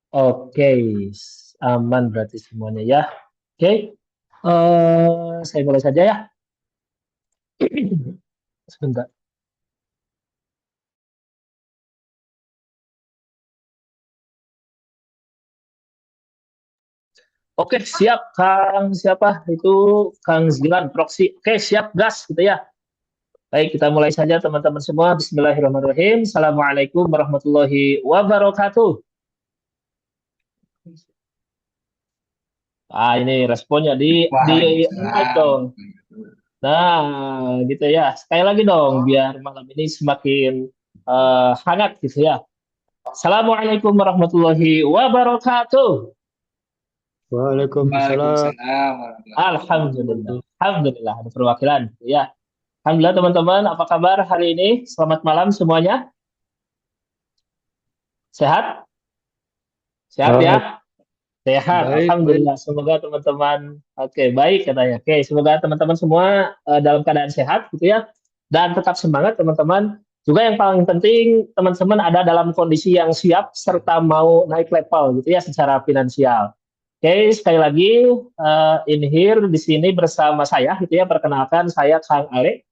Oke, aman berarti semuanya ya. Oke, saya mulai saja ya. Sebentar. Oke, siap Kang siapa? Itu Kang Zilan proksi. Oke, siap gas gitu ya. Baik, kita mulai saja teman-teman semua. Bismillahirrahmanirrahim. Assalamualaikum warahmatullahi wabarakatuh. Ah, ini responnya di mic Waalaikumsalam. dong. Nah, gitu ya. Sekali lagi dong, biar malam ini semakin hangat gitu ya. Assalamualaikum warahmatullahi wabarakatuh. Waalaikumsalam Waalaikumsalam warahmatullahi Alhamdulillah. warahmatullahi Alhamdulillah ada perwakilan. Ya. Alhamdulillah teman-teman, apa kabar hari ini? Selamat malam semuanya. Sehat? Sehat wabarakatuh. ya? Sehat. Baik, baik. Alhamdulillah. Semoga teman-teman oke, baik katanya. Oke, semoga teman-teman semua dalam keadaan sehat gitu ya. Dan tetap semangat teman-teman. Juga yang paling penting teman-teman ada dalam kondisi yang siap serta mau naik level gitu ya secara finansial. Oke, sekali lagi in here di sini bersama saya gitu ya. Perkenalkan saya Kang Ale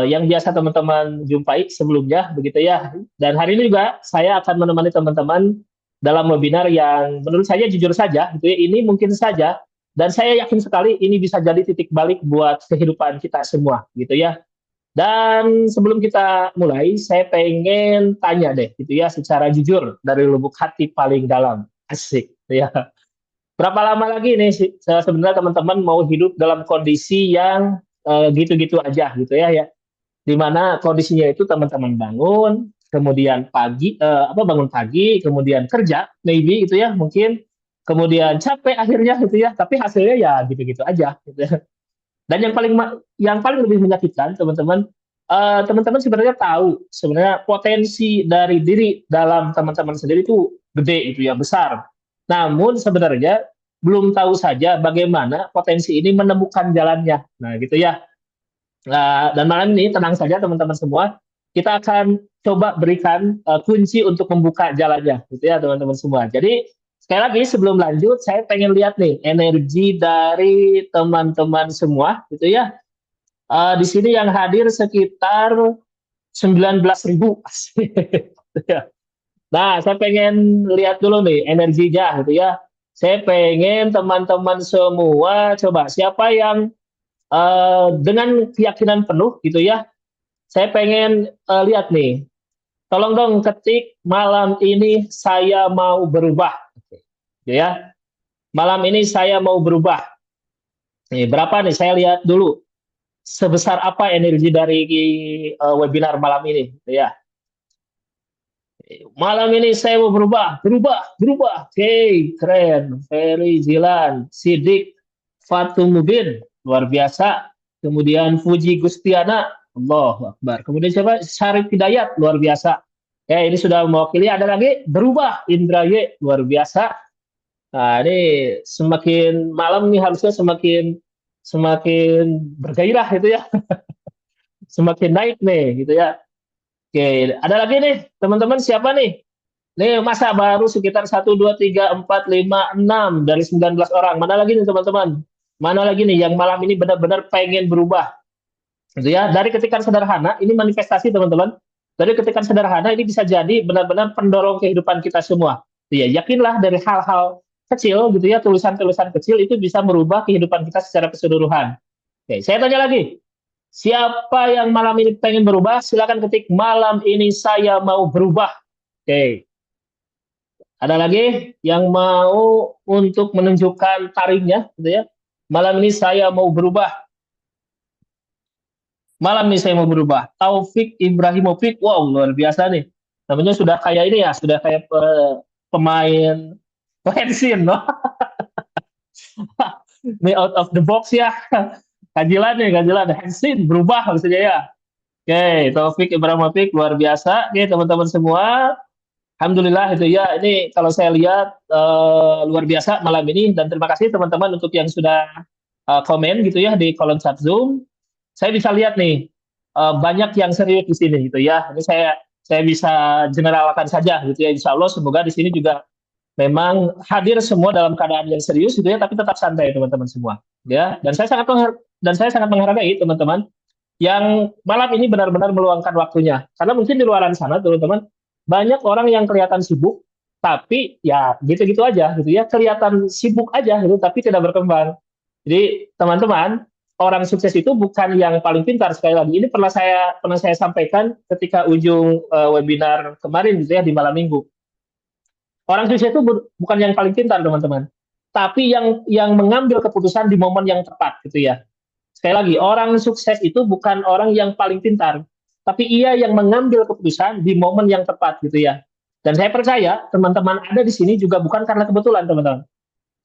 yang biasa teman-teman jumpai sebelumnya begitu ya. Dan hari ini juga saya akan menemani teman-teman dalam webinar yang menurut saya jujur saja gitu ya. Ini mungkin saja dan saya yakin sekali ini bisa jadi titik balik buat kehidupan kita semua gitu ya. Dan sebelum kita mulai, saya pengen tanya deh gitu ya secara jujur dari lubuk hati paling dalam. Asik gitu ya. Berapa lama lagi nih sebenarnya teman-teman mau hidup dalam kondisi yang gitu-gitu aja gitu ya, di mana kondisinya itu teman-teman bangun, kemudian pagi bangun pagi, kemudian kerja, maybe gitu ya, mungkin kemudian capek akhirnya gitu ya, tapi hasilnya ya gitu-gitu aja gitu ya. Dan yang paling lebih menyakitkan teman-teman teman-teman sebenarnya tahu sebenarnya potensi dari diri dalam teman-teman sendiri itu gede itu ya, besar. Namun sebenarnya belum tahu saja bagaimana potensi ini menemukan jalannya. Nah, gitu ya. Dan malam ini tenang saja teman-teman semua, kita akan coba berikan kunci untuk membuka jalannya, gitu ya teman-teman semua. Jadi sekali lagi sebelum lanjut, saya pengen lihat nih energi dari teman-teman semua, gitu ya. Di sini yang hadir sekitar 19.000. Nah, saya pengen lihat dulu nih energinya, gitu ya. Saya pengen teman-teman semua coba siapa yang dengan keyakinan penuh gitu ya. Saya pengen lihat nih. Tolong dong ketik malam ini saya mau berubah. Gitu ya. Malam ini saya mau berubah. Nih, berapa nih? Saya lihat dulu. Sebesar apa energi dari webinar malam ini. Gitu ya. Malam ini saya mau berubah, berubah, berubah. Oke, keren. Ferry Zilan, Sidik, Fatum Mubin, luar biasa. Kemudian Fuji Gustiana, Allah Akbar. Kemudian siapa? Syarif Hidayat, luar biasa. Ya, ini sudah mewakili. Ada lagi berubah, Indra Y, luar biasa. Nah, ini semakin malam nih harusnya semakin semakin bergairah gitu ya, semakin naik nih gitu ya. Oke, ada lagi nih teman-teman siapa nih? Nih masa baru sekitar 1, 2, 3, 4, 5, 6 dari 19 orang. Mana lagi nih teman-teman? Mana lagi nih yang malam ini benar-benar pengen berubah? Gitu ya. Dari ketikan sederhana, ini manifestasi teman-teman. Dari ketikan sederhana ini bisa jadi benar-benar pendorong kehidupan kita semua. Ya, yakinlah dari hal-hal kecil gitu ya, tulisan-tulisan kecil itu bisa merubah kehidupan kita secara keseluruhan. Oke, saya tanya lagi. Siapa yang malam ini pengen berubah? Silakan ketik malam ini saya mau berubah. Oke, ada lagi yang mau untuk menunjukkan taringnya, gitu ya. Malam ini saya mau berubah. Malam ini saya mau berubah. Taufik Ibrahimovic, wow luar biasa nih. Namanya sudah kayak ini ya, sudah kayak pemain pensin, no? Ini out of the box ya. Kajilan nih, kajilan. Hensin berubah maksudnya ya. Oke, Taufik Ibrahimovic luar biasa. Oke, teman-teman semua. Alhamdulillah itu ya. Ini kalau saya lihat luar biasa malam ini dan terima kasih teman-teman untuk yang sudah komen gitu ya di kolom chat Zoom. Saya bisa lihat nih banyak yang serius di sini gitu ya. Ini saya bisa generalkan saja gitu ya. Insya Allah semoga di sini juga memang hadir semua dalam keadaan yang serius gitu ya, tapi tetap santai teman-teman semua. Ya, dan saya sangat menghargai teman-teman yang malam ini benar-benar meluangkan waktunya. Karena mungkin di luaran sana teman-teman banyak orang yang kelihatan sibuk, tapi ya gitu-gitu aja gitu ya, kelihatan sibuk aja gitu, tapi tidak berkembang. Jadi teman-teman, orang sukses itu bukan yang paling pintar sekali lagi. Ini pernah saya sampaikan ketika ujung webinar kemarin gitu ya di malam minggu. Orang sukses itu bukan yang paling pintar teman-teman, tapi yang mengambil keputusan di momen yang tepat gitu ya. Sekali lagi, orang sukses itu bukan orang yang paling pintar, tapi ia yang mengambil keputusan di momen yang tepat gitu ya. Dan saya percaya teman-teman ada di sini juga bukan karena kebetulan teman-teman,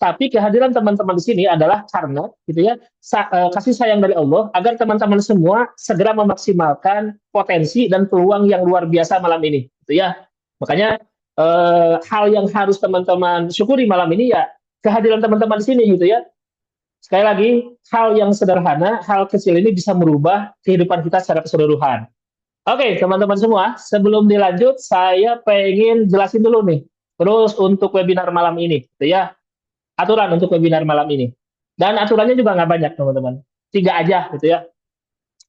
tapi kehadiran teman-teman di sini adalah karena gitu ya kasih sayang dari Allah agar teman-teman semua segera memaksimalkan potensi dan peluang yang luar biasa malam ini gitu ya. Makanya hal yang harus teman-teman syukuri malam ini ya kehadiran teman-teman di sini gitu ya. Sekali lagi, hal yang sederhana, hal kecil ini bisa merubah kehidupan kita secara keseluruhan. Oke, teman-teman semua, sebelum dilanjut, saya pengen jelasin dulu nih, terus untuk webinar malam ini, gitu ya, aturan untuk webinar malam ini. Dan aturannya juga nggak banyak, teman-teman. Tiga aja, gitu ya.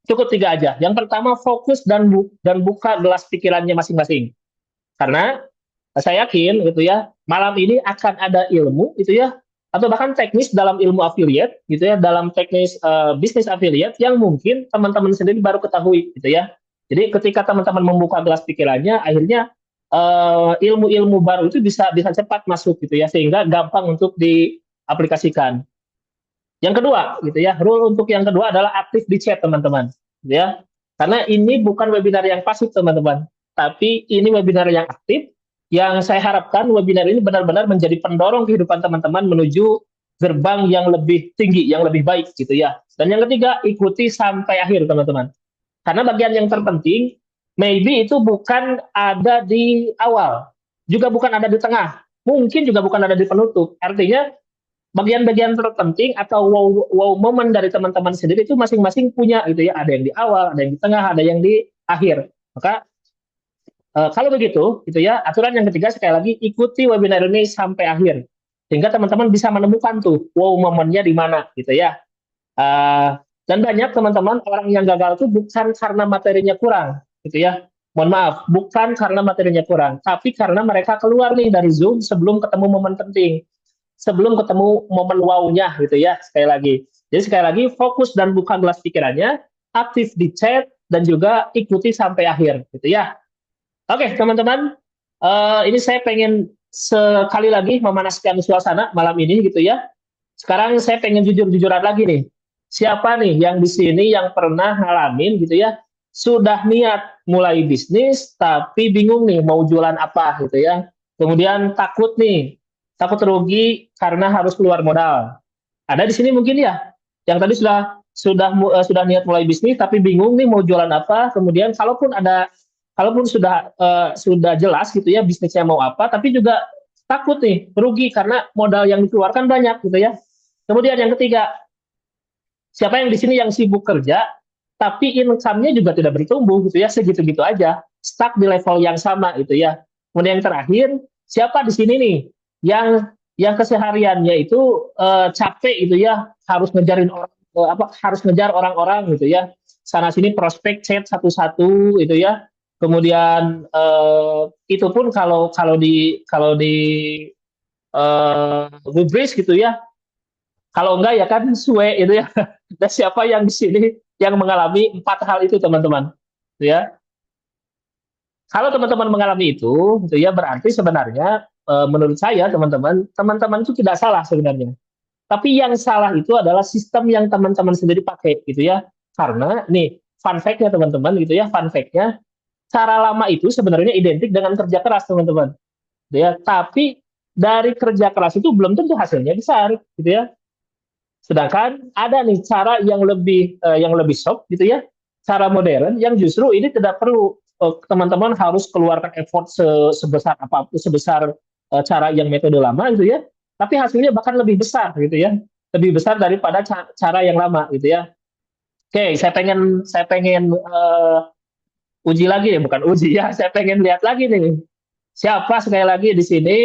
Cukup tiga aja. Yang pertama, fokus dan buka gelas pikirannya masing-masing. Karena saya yakin, gitu ya, malam ini akan ada ilmu, gitu ya, atau bahkan teknis dalam ilmu affiliate gitu ya dalam teknis bisnis affiliate yang mungkin teman-teman sendiri baru ketahui gitu ya. Jadi ketika teman-teman membuka gelas pikirannya akhirnya ilmu-ilmu baru itu bisa bisa cepat masuk gitu ya sehingga gampang untuk diaplikasikan. Yang kedua gitu ya, rule untuk yang kedua adalah aktif di chat teman-teman gitu ya. Karena ini bukan webinar yang pasif teman-teman, tapi ini webinar yang aktif yang saya harapkan webinar ini benar-benar menjadi pendorong kehidupan teman-teman menuju gerbang yang lebih tinggi, yang lebih baik gitu ya. Dan yang ketiga, ikuti sampai akhir teman-teman. Karena bagian yang terpenting, maybe itu bukan ada di awal, juga bukan ada di tengah, mungkin juga bukan ada di penutup. Artinya bagian-bagian terpenting atau wow, wow moment dari teman-teman sendiri itu masing-masing punya gitu ya. Ada yang di awal, ada yang di tengah, ada yang di akhir. Maka kalau begitu, gitu ya, aturan yang ketiga sekali lagi ikuti webinar ini sampai akhir, sehingga teman-teman bisa menemukan tuh wow momennya di mana, gitu ya. Dan banyak teman-teman orang yang gagal itu bukan karena materinya kurang, gitu ya. Mohon maaf, bukan karena materinya kurang, tapi karena mereka keluar nih dari Zoom sebelum ketemu momen penting, sebelum ketemu momen wow-nya, gitu ya. Sekali lagi. Jadi sekali lagi fokus dan buka gelas pikirannya, aktif di chat dan juga ikuti sampai akhir, gitu ya. Oke, teman-teman, ini saya pengen sekali lagi memanaskan suasana malam ini gitu ya. Sekarang saya pengen jujur-jujuran lagi nih. Siapa nih yang di sini yang pernah ngalamin gitu ya, sudah niat mulai bisnis tapi bingung nih mau jualan apa gitu ya. Kemudian takut nih, takut rugi karena harus keluar modal. Ada di sini mungkin ya, yang tadi sudah niat mulai bisnis tapi bingung nih mau jualan apa. Kemudian kalaupun sudah jelas gitu ya bisnisnya mau apa, tapi juga takut nih rugi karena modal yang dikeluarkan banyak gitu ya. Kemudian yang ketiga, siapa yang di sini yang sibuk kerja, tapi income-nya juga tidak bertumbuh gitu ya, segitu-gitu aja, stuck di level yang sama gitu ya. Kemudian yang terakhir, siapa di sini nih yang kesehariannya itu capek gitu ya, harus ngejarin orang harus ngejar orang-orang gitu ya, sana sini prospek chat satu-satu gitu ya. Kemudian itu pun kalau di Gubris gitu ya, kalau enggak ya kan suwe itu ya. Dan siapa yang di sini yang mengalami empat hal itu teman-teman, gitu ya. Kalau teman-teman mengalami itu, gitu ya berarti sebenarnya menurut saya teman-teman itu tidak salah sebenarnya. Tapi yang salah itu adalah sistem yang teman-teman sendiri pakai, gitu ya. Karena nih fun fact-nya teman-teman, gitu ya, fun fact-nya cara lama itu sebenarnya identik dengan kerja keras teman-teman, gitu ya. Tapi dari kerja keras itu belum tentu hasilnya besar, gitu ya. Sedangkan ada nih cara yang lebih soft gitu ya, cara modern yang justru ini tidak perlu teman-teman harus keluarkan effort sebesar apapun, sebesar cara yang metode lama gitu ya, tapi hasilnya bahkan lebih besar gitu ya, lebih besar daripada cara yang lama gitu ya. Oke, saya pengen uji lagi ya, bukan uji ya, saya pengen lihat lagi nih siapa sekali lagi di sini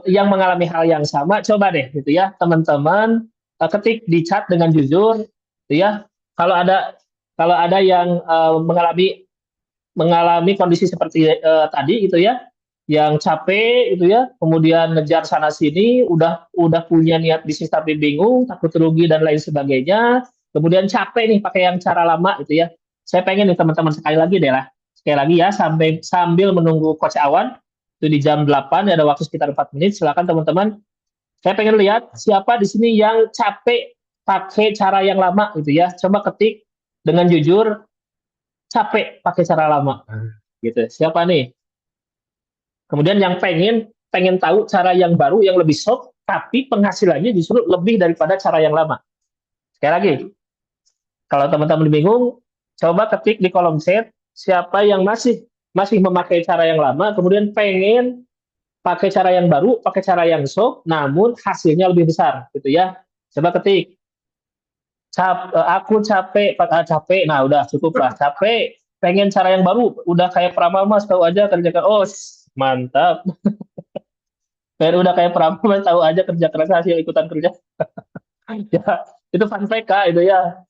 yang mengalami hal yang sama, coba deh gitu ya, teman-teman ketik di chat dengan jujur, gitu ya. Kalau ada yang mengalami mengalami kondisi seperti tadi gitu ya, yang capek gitu ya, kemudian ngejar sana sini, udah punya niat bisnis tapi bingung, takut rugi dan lain sebagainya, kemudian capek nih pakai yang cara lama gitu ya. Saya pengen nih teman-teman sekali lagi ya, sambil menunggu Coach Awan itu di jam 8 ya, ada waktu sekitar 4 menit. Silakan teman-teman. Saya pengen lihat siapa di sini yang capek pakai cara yang lama gitu ya. Coba ketik dengan jujur, capek pakai cara lama gitu. Siapa nih? Kemudian yang pengen tahu cara yang baru yang lebih soft tapi penghasilannya justru lebih daripada cara yang lama. Sekali lagi, kalau teman-teman bingung, coba ketik di kolom chat siapa yang masih memakai cara yang lama, kemudian pengen pakai cara yang baru, pakai cara yang soft, namun hasilnya lebih besar, gitu ya. Coba ketik, aku capek, nah udah cukup lah, capek, pengen cara yang baru, udah kayak Pramama, tahu aja kerjakan, oh mantap, udah kayak Pramama, tahu aja kerja keras hasil ikutan kerja. Ya, itu fun fact kak, itu ya.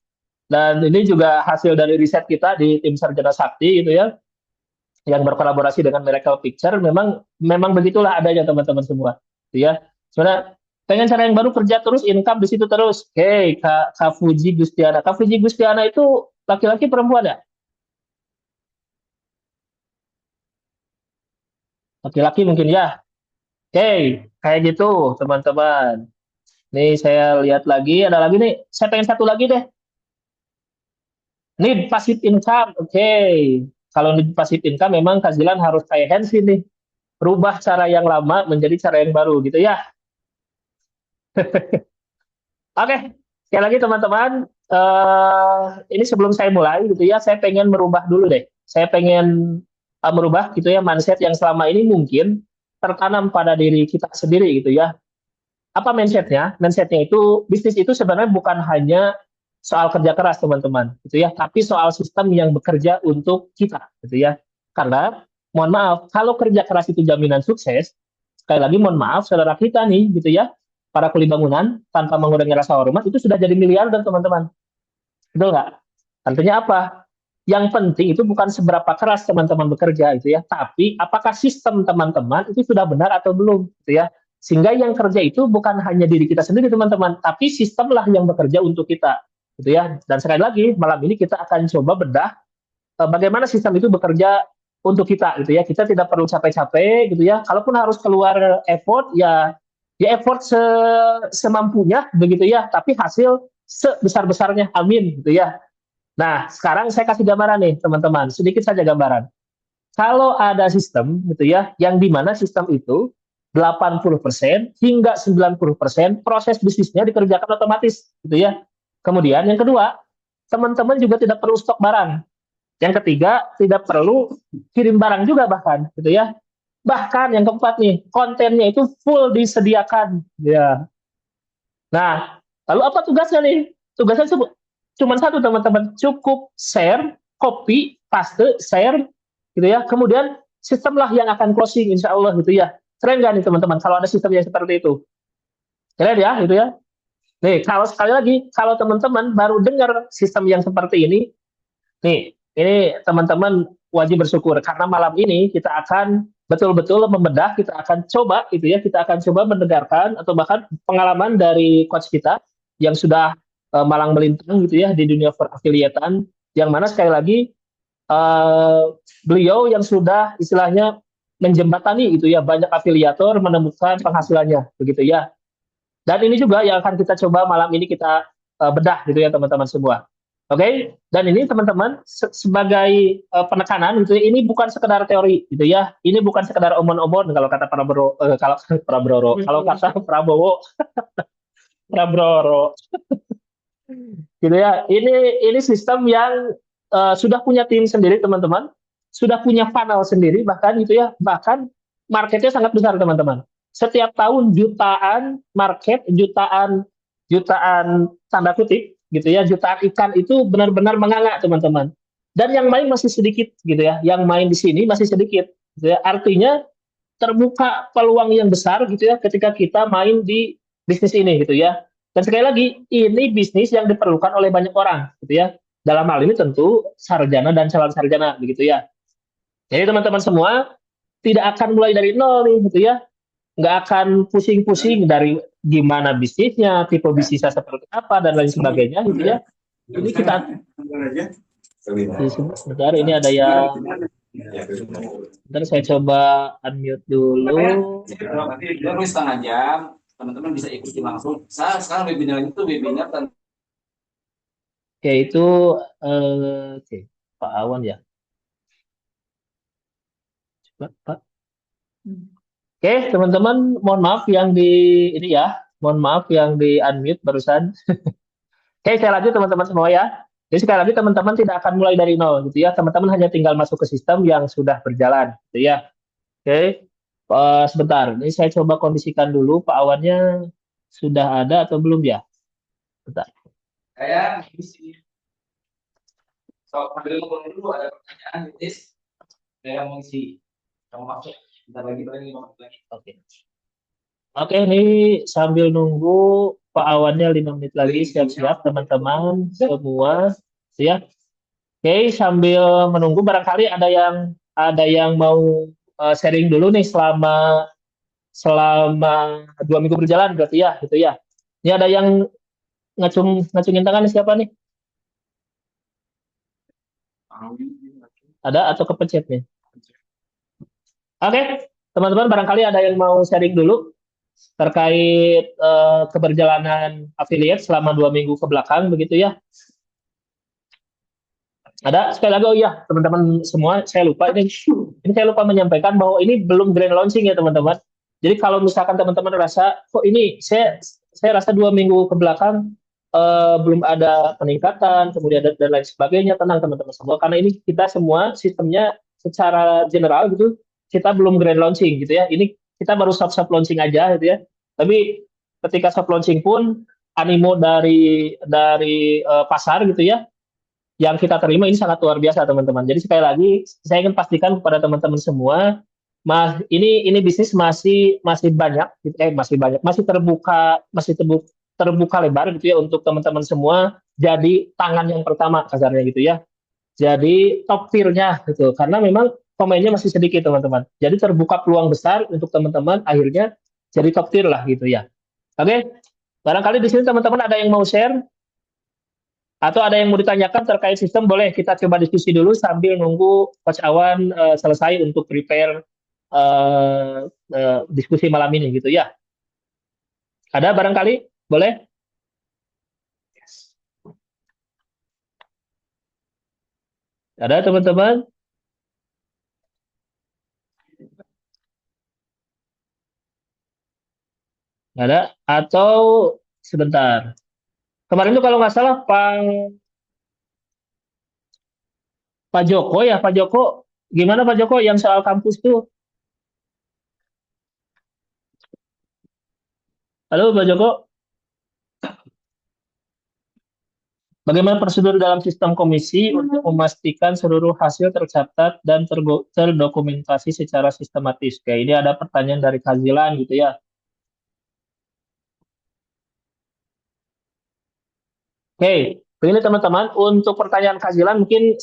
Dan ini juga hasil dari riset kita di tim Sarjana Sakti gitu ya, yang berkolaborasi dengan Miracle Picture. Memang begitulah adanya teman-teman semua. Gitu ya. Sebenarnya pengen cara yang baru, kerja terus, income di situ terus. Oke, Kak Fuji Gustiana. Kak Fuji Gustiana itu laki-laki perempuan ya? Laki-laki mungkin ya. Oke, kayak gitu teman-teman. Nih saya lihat lagi, ada lagi nih. Saya pengen satu lagi deh. Need passive income. Oke. Kalau need passive income memang Kak Zilan harus kayak hands nih. Rubah cara yang lama menjadi cara yang baru gitu ya. Oke, sekali lagi teman-teman, ini sebelum saya mulai gitu ya, saya pengen merubah dulu deh. Saya pengen merubah gitu ya mindset yang selama ini mungkin tertanam pada diri kita sendiri gitu ya. Apa mindsetnya? Mindsetnya itu bisnis itu sebenarnya bukan hanya soal kerja keras teman-teman gitu ya, tapi soal sistem yang bekerja untuk kita gitu ya. Karena mohon maaf, kalau kerja keras itu jaminan sukses, sekali lagi mohon maaf saudara kita nih gitu ya, para kuli bangunan tanpa mengurangi rasa hormat itu sudah jadi miliarder teman-teman. Betul nggak? Artinya apa? Yang penting itu bukan seberapa keras teman-teman bekerja itu ya, tapi apakah sistem teman-teman itu sudah benar atau belum gitu ya. Sehingga yang kerja itu bukan hanya diri kita sendiri teman-teman, tapi sistemlah yang bekerja untuk kita gitu ya. Dan sekali lagi malam ini kita akan coba bedah bagaimana sistem itu bekerja untuk kita gitu ya. Kita tidak perlu capek-capek gitu ya. Kalaupun harus keluar effort ya, ya effort semampunya begitu ya, tapi hasil sebesar-besarnya. Amin gitu ya. Nah, sekarang saya kasih gambaran nih teman-teman, sedikit saja gambaran. Kalau ada sistem gitu ya, yang dimana sistem itu 80% hingga 90% proses bisnisnya dikerjakan otomatis gitu ya. Kemudian yang kedua, teman-teman juga tidak perlu stok barang. Yang ketiga, tidak perlu kirim barang juga bahkan, gitu ya. Bahkan yang keempat nih, kontennya itu full disediakan, ya. Nah, lalu apa tugasnya nih? Tugasnya cuma satu teman-teman, cukup share, copy, paste, share, gitu ya. Kemudian sistemlah yang akan closing, insya Allah gitu ya. Keren nggak nih teman-teman? Kalau ada sistem yang seperti itu, keren ya, gitu ya. Nih, kalau sekali lagi, kalau teman-teman baru dengar sistem yang seperti ini, teman-teman wajib bersyukur karena malam ini kita akan betul-betul membedah, kita akan coba gitu ya, kita akan coba mendengarkan atau bahkan pengalaman dari coach kita yang sudah malang melintang gitu ya di dunia perafiliatan, yang mana sekali lagi beliau yang sudah istilahnya menjembatani gitu ya banyak afiliator menemukan penghasilannya begitu ya. Dan ini juga yang akan kita coba malam ini kita bedah gitu ya teman-teman semua. Oke, okay? Dan ini teman-teman sebagai penekanan gitu, ini bukan sekedar teori gitu ya, ini bukan sekedar omon-omon kalau kata Prabowo, kalau Prabowo, kalau kata Prabowo, Prabowo, gitu ya. Ini sistem yang sudah punya tim sendiri teman-teman, sudah punya funnel sendiri bahkan gitu ya, bahkan marketnya sangat besar teman-teman. Setiap tahun jutaan market, jutaan tanda kutip gitu ya, jutaan ikan itu benar-benar menganga teman-teman. Dan yang main masih sedikit gitu ya, yang main di sini masih sedikit. Gitu ya. Artinya terbuka peluang yang besar gitu ya ketika kita main di bisnis ini gitu ya. Dan sekali lagi, ini bisnis yang diperlukan oleh banyak orang gitu ya. Dalam hal ini tentu sarjana dan calon sarjana begitu ya. Jadi teman-teman semua tidak akan mulai dari nol nih gitu ya. Nggak akan pusing-pusing dari gimana bisnisnya, tipe bisnisnya seperti apa dan lain sebagainya gitu ya. Ini kita sebentar, ini ada yang bentar saya coba unmute dulu. Nanti dia setengah jam, teman-teman bisa ikuti langsung. Sekarang webinar itu webinar Oke, itu oke, Pak Awan ya. Coba, Pak. Oke, teman-teman, mohon maaf yang di ini ya, mohon maaf yang di unmute barusan. Oke, saya lanjut teman-teman semua ya. Jadi sekali lagi teman-teman tidak akan mulai dari nol gitu ya. Teman-teman hanya tinggal masuk ke sistem yang sudah berjalan gitu ya. Oke. Sebentar, ini saya coba kondisikan dulu Pak Awannya sudah ada atau belum ya? Bentar. saya isi. So, sambil ngomong dulu ada pertanyaan, Tis. Saya mau isi. Kamu masuk. Bentar lagi, Oke. Oke, ini sambil nunggu Pak Awannya 5 menit lagi, siap-siap teman-teman semua, ya. Oke, sambil menunggu barangkali ada yang mau sharing dulu nih selama 2 minggu berjalan berarti ya, gitu ya. Ini ada yang ngacungin tangan nih, siapa nih? Ada atau kepencet nih? Oke, teman-teman barangkali ada yang mau sharing dulu terkait keberjalanan affiliate selama 2 minggu ke belakang begitu ya. Ada sekali lagi, oh iya teman-teman semua, saya lupa ini saya lupa menyampaikan bahwa ini belum grand launching ya teman-teman. Jadi kalau misalkan teman-teman rasa kok ini saya rasa 2 minggu ke belakang belum ada peningkatan, kemudian dan lain sebagainya, tenang teman-teman semua, karena ini kita semua sistemnya secara general gitu, kita belum grand launching gitu ya. Ini kita baru soft launching aja gitu ya. Tapi ketika soft launching pun animo dari pasar gitu ya yang kita terima ini sangat luar biasa teman-teman. Jadi sekali lagi saya ingin pastikan kepada teman-teman semua, ini bisnis masih banyak, masih terbuka lebar gitu ya untuk teman-teman semua. Jadi tangan yang pertama kasarnya gitu ya. Jadi top tier-nya gitu. Karena memang pemainnya masih sedikit teman-teman. Jadi terbuka peluang besar untuk teman-teman akhirnya jadi top tier lah gitu ya. Oke, barangkali di sini teman-teman ada yang mau share atau ada yang mau ditanyakan terkait sistem, boleh kita coba diskusi dulu sambil nunggu Coach Awan selesai untuk prepare diskusi malam ini gitu ya. Ada barangkali? Boleh? Ada teman-teman? Ada? Atau sebentar. Kemarin tuh kalau nggak salah Pak Joko ya, Pak Joko. Gimana Pak Joko yang soal kampus tuh? Halo Pak Joko. Bagaimana prosedur dalam sistem komisi untuk memastikan seluruh hasil tercatat dan terdokumentasi secara sistematis? Kayak ini ada pertanyaan dari Kazilan gitu ya. Oke, begini teman-teman, untuk pertanyaan Kazilan mungkin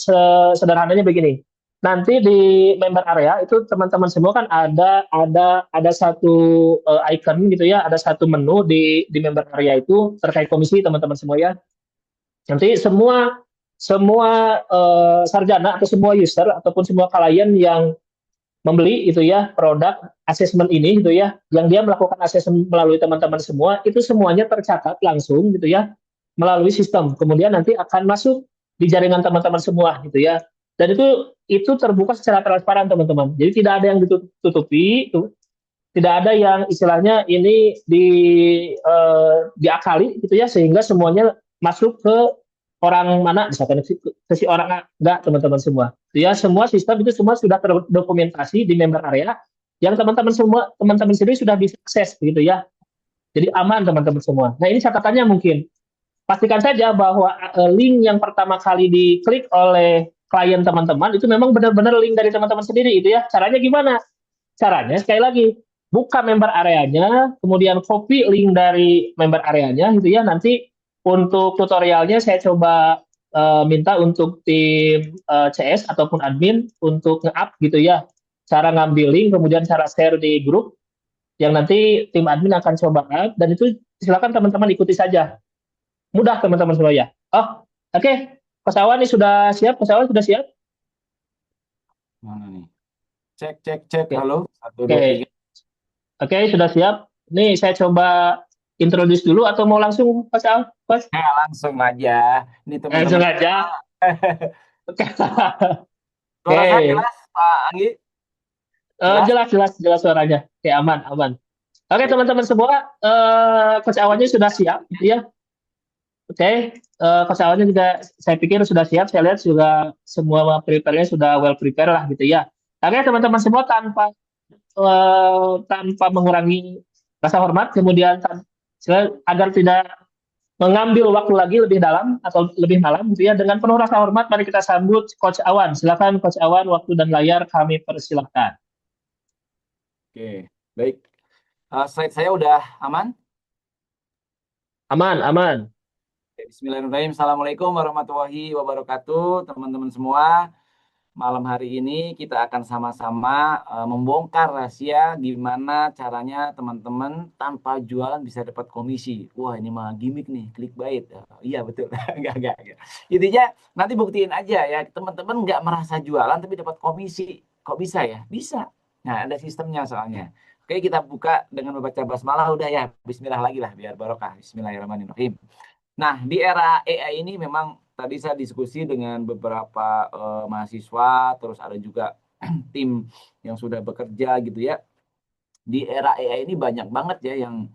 sederhananya begini. Nanti di member area itu teman-teman semua kan ada satu icon gitu ya, ada satu menu di member area itu terkait komisi teman-teman semua ya. Nanti semua semua sarjana atau semua user ataupun semua klien yang membeli itu ya produk asesmen ini gitu ya, yang dia melakukan asesmen melalui teman-teman semua, itu semuanya tercatat langsung gitu ya melalui sistem. Kemudian nanti akan masuk di jaringan teman-teman semua gitu ya. Dan itu terbuka secara transparan teman-teman. Jadi tidak ada yang ditutupi, tidak ada yang istilahnya ini diakali gitu ya sehingga semuanya masuk ke orang mana misalkan ke si orang A. Enggak teman-teman semua ya, semua sistem itu semua sudah terdokumentasi di member area yang teman-teman sendiri sudah bisa akses begitu ya, jadi aman teman-teman semua. Nah ini catatannya mungkin pastikan saja bahwa link yang pertama kali diklik oleh klien teman-teman itu memang benar-benar link dari teman-teman sendiri itu ya. Caranya gimana? Caranya sekali lagi, buka member areanya, kemudian copy link dari member areanya gitu ya. Nanti untuk tutorialnya saya coba minta untuk tim CS ataupun admin untuk nge-up gitu ya. Cara ngambil link, kemudian cara share di grup yang nanti tim admin akan coba up dan itu silakan teman-teman ikuti saja. Mudah teman-teman semua ya. Oh, oke. Okay. Coach Awan ini sudah siap? Coach Awan sudah siap? Mana nih? Cek, cek, cek. Oke. Halo, satu, Oke. dua, tiga. Oke, sudah siap. Nih saya coba introduce dulu atau mau langsung Coach Awan? Coach? Nah, langsung aja. Ini Langsung teman-teman semua. aja. Oke. Suara saya Oke. jelas, Pak Anggi? Jelas? Jelas, jelas, jelas suaranya. Oke, aman, aman. Oke, Baik. teman-teman semua, Coach Awannya sudah siap, gitu ya. Oke, Coach Awannya juga saya pikir sudah siap. Saya lihat juga semua prepare-nya sudah well prepare lah, gitu ya. Oke, teman-teman semua tanpa mengurangi rasa hormat, kemudian agar tidak mengambil waktu lagi lebih dalam atau lebih malam, gitu ya. Dengan penuh rasa hormat, mari kita sambut Coach Awan. Silakan Coach Awan, waktu dan layar kami persilahkan. Oke, baik. Slide saya udah aman? Aman, aman. Bismillahirrahmanirrahim. Assalamualaikum warahmatullahi wabarakatuh, teman-teman semua. Malam hari ini kita akan sama-sama membongkar rahasia gimana caranya teman-teman tanpa jualan bisa dapat komisi. Wah, ini mah gimmick nih, clickbait. Iya betul. Enggak. Intinya nanti buktiin aja ya, teman-teman nggak merasa jualan tapi dapat komisi. Kok bisa ya? Bisa. Nah, ada sistemnya soalnya. Oke, kita buka dengan membaca basmalah udah ya. Bismillah lagi lah biar barokah. Bismillahirrahmanirrahim. Nah, di era AI ini memang tadi saya diskusi dengan beberapa mahasiswa, terus ada juga tim yang sudah bekerja gitu ya. Di era AI ini banyak banget ya yang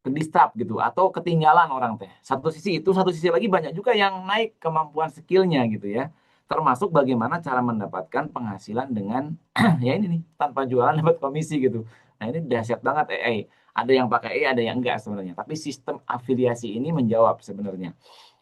kedistab gitu atau ketinggalan orang teh. Satu sisi itu, satu sisi lagi banyak juga yang naik kemampuan skillnya gitu ya. Termasuk bagaimana cara mendapatkan penghasilan dengan ya ini nih tanpa jualan dapat komisi gitu. Nah ini dahsyat banget AI. Ada yang pakai AI, ada yang enggak sebenarnya. Tapi sistem afiliasi ini menjawab sebenarnya.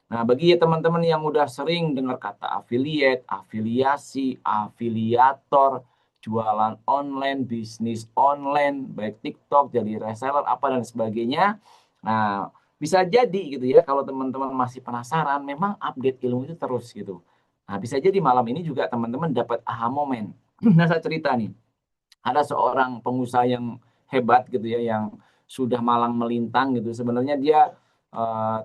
Nah, bagi teman-teman yang udah sering dengar kata affiliate, afiliasi, afiliator, jualan online, bisnis online, baik TikTok, jadi reseller, apa dan sebagainya. Nah, bisa jadi gitu ya, kalau teman-teman masih penasaran, memang update ilmu itu terus gitu. Nah, bisa jadi malam ini juga teman-teman dapat aha moment. Nah, saya cerita nih, ada seorang pengusaha yang hebat gitu ya, yang sudah malang melintang gitu. Sebenarnya dia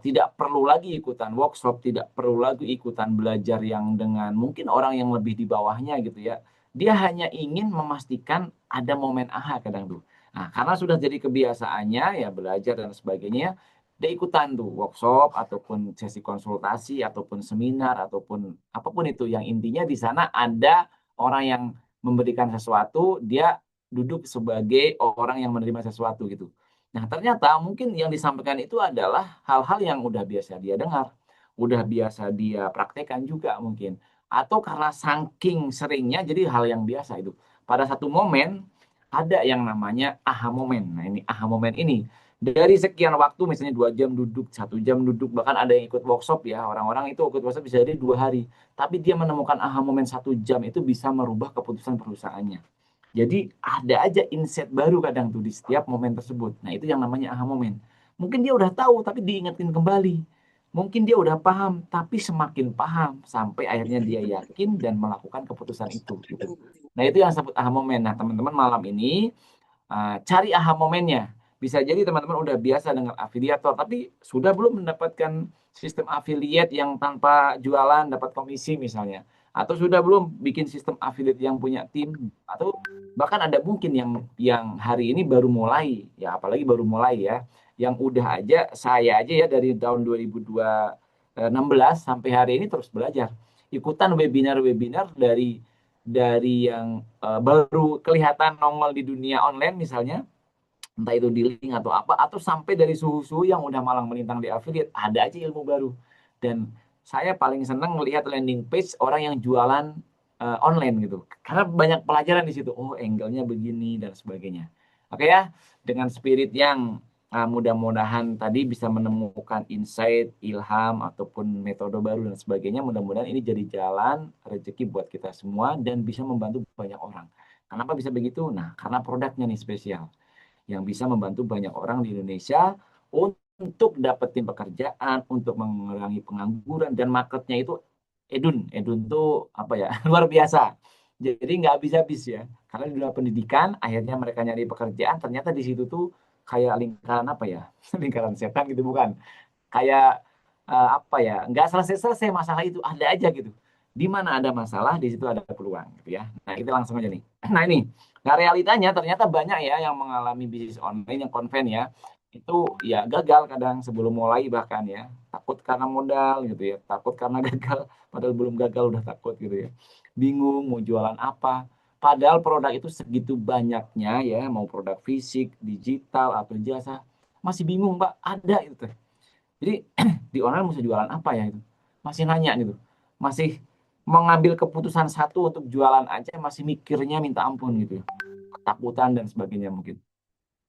tidak perlu lagi ikutan workshop, tidak perlu lagi ikutan belajar yang dengan mungkin orang yang lebih di bawahnya gitu ya. Dia hanya ingin memastikan ada momen aha kadang tuh. Nah, karena sudah jadi kebiasaannya ya belajar dan sebagainya, dia ikutan tuh workshop ataupun sesi konsultasi ataupun seminar ataupun apapun itu yang intinya di sana ada orang yang memberikan sesuatu, dia duduk sebagai orang yang menerima sesuatu gitu. Nah, ternyata mungkin yang disampaikan itu adalah hal-hal yang udah biasa dia dengar, udah biasa dia praktekkan juga mungkin. Atau karena saking seringnya jadi hal yang biasa itu. Pada satu momen ada yang namanya aha momen. Nah, ini aha momen ini dari sekian waktu misalnya 2 jam duduk, 1 jam duduk, bahkan ada yang ikut workshop ya, orang-orang itu ikut workshop bisa jadi 2 hari. Tapi dia menemukan aha momen 1 jam itu bisa merubah keputusan perusahaannya. Jadi ada aja insight baru kadang tuh di setiap momen tersebut. Nah itu yang namanya aha momen. Mungkin dia udah tahu tapi diingetin kembali. Mungkin dia udah paham tapi semakin paham sampai akhirnya dia yakin dan melakukan keputusan itu. Gitu. Nah itu yang disebut aha momen. Nah teman-teman malam ini cari aha momennya. Bisa jadi teman-teman udah biasa dengan afiliator tapi sudah belum mendapatkan sistem affiliate yang tanpa jualan dapat komisi misalnya. Atau sudah belum bikin sistem affiliate yang punya tim atau bahkan ada mungkin yang hari ini baru mulai ya apalagi baru mulai ya yang udah aja saya aja ya dari tahun 2016 sampai hari ini terus belajar ikutan webinar-webinar dari yang baru kelihatan nongol di dunia online misalnya entah itu di link atau apa atau sampai dari suhu-suhu yang udah malang melintang di affiliate ada aja ilmu baru dan saya paling senang melihat landing page orang yang jualan online gitu karena banyak pelajaran di situ oh angle-nya begini dan sebagainya oke ya dengan spirit yang mudah-mudahan tadi bisa menemukan insight ilham ataupun metode baru dan sebagainya mudah-mudahan ini jadi jalan rezeki buat kita semua dan bisa membantu banyak orang Kenapa bisa begitu? Nah, karena produknya nih spesial yang bisa membantu banyak orang di Indonesia untuk dapetin pekerjaan, untuk mengurangi pengangguran, dan marketnya itu edun tuh apa ya, luar biasa. Jadi nggak habis-habis ya. Karena di dunia pendidikan, akhirnya mereka nyari pekerjaan, ternyata di situ tuh kayak lingkaran apa ya, lingkaran setan gitu bukan? Kayak apa ya, nggak selesai-selesai masalah itu, ada aja gitu. Di mana ada masalah, di situ ada peluang gitu ya. Nah, kita langsung aja nih. Nah, ini. Nah, realitanya ternyata banyak ya yang mengalami bisnis online yang konven ya. Itu ya gagal kadang sebelum mulai bahkan ya. Takut karena modal gitu ya. Takut karena gagal, padahal belum gagal udah takut gitu ya. Bingung mau jualan apa. Padahal produk itu segitu banyaknya ya, mau produk fisik, digital atau jasa, masih bingung, Pak. Ada itu. Jadi di online mesti jualan apa ya itu? Masih nanya gitu. Masih mengambil keputusan satu untuk jualan aja masih mikirnya minta ampun gitu. Ketakutan dan sebagainya mungkin.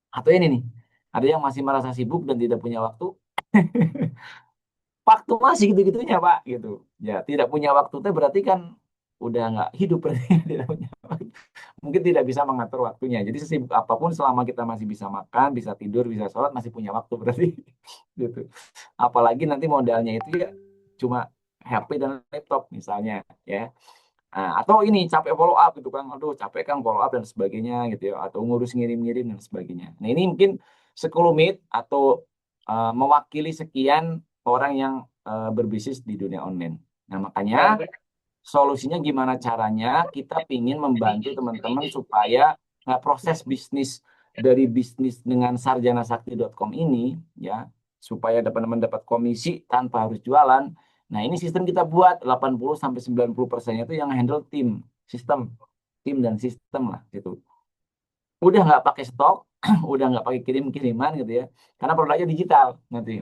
Atau ini nih, ada yang masih merasa sibuk dan tidak punya waktu. Waktu masih gitu-gitunya Pak gitu. Ya tidak punya waktu itu berarti kan udah nggak hidup berarti tidak punya waktu. Mungkin tidak bisa mengatur waktunya. Jadi sesibuk apapun selama kita masih bisa makan, bisa tidur, bisa sholat, masih punya waktu berarti gitu. Apalagi nanti modalnya itu ya cuma HP dan laptop misalnya ya. Nah, atau ini capek follow up gitu kan, aduh capek kan follow up dan sebagainya gitu ya, atau ngurus ngirim-ngirim dan sebagainya. Nah ini mungkin sekelumit atau mewakili sekian orang yang berbisnis di dunia online. Nah makanya solusinya gimana caranya kita ingin membantu teman-teman supaya proses bisnis dari bisnis dengan sarjanasakti.com ini ya supaya teman-teman dapat komisi tanpa harus jualan. Nah, ini sistem kita buat 80 sampai 90% itu yang handle tim dan sistem lah gitu. Udah nggak pakai stok, udah nggak pakai kirim-kiriman gitu ya. Karena produknya digital nanti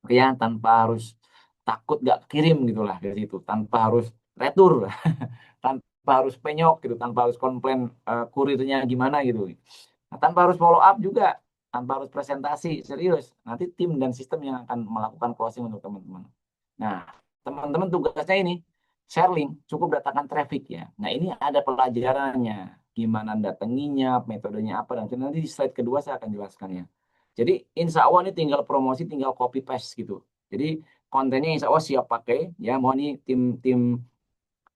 ya tanpa harus takut nggak kirim gitulah dari situ, tanpa harus retur tanpa harus penyok gitu, tanpa harus komplain kurirnya gimana gitu. Nah, tanpa harus follow up juga, tanpa harus presentasi serius. Nanti tim dan sistem yang akan melakukan closing untuk teman-teman. Nah, teman-teman tugasnya ini share link, cukup datangkan traffic ya. Nah, ini ada pelajarannya, gimana datanginya, metodenya apa, dan nanti di slide kedua saya akan jelaskannya. Jadi insya Allah ini tinggal promosi, tinggal copy paste gitu. Jadi kontennya insya Allah siap pakai ya. Mau nih tim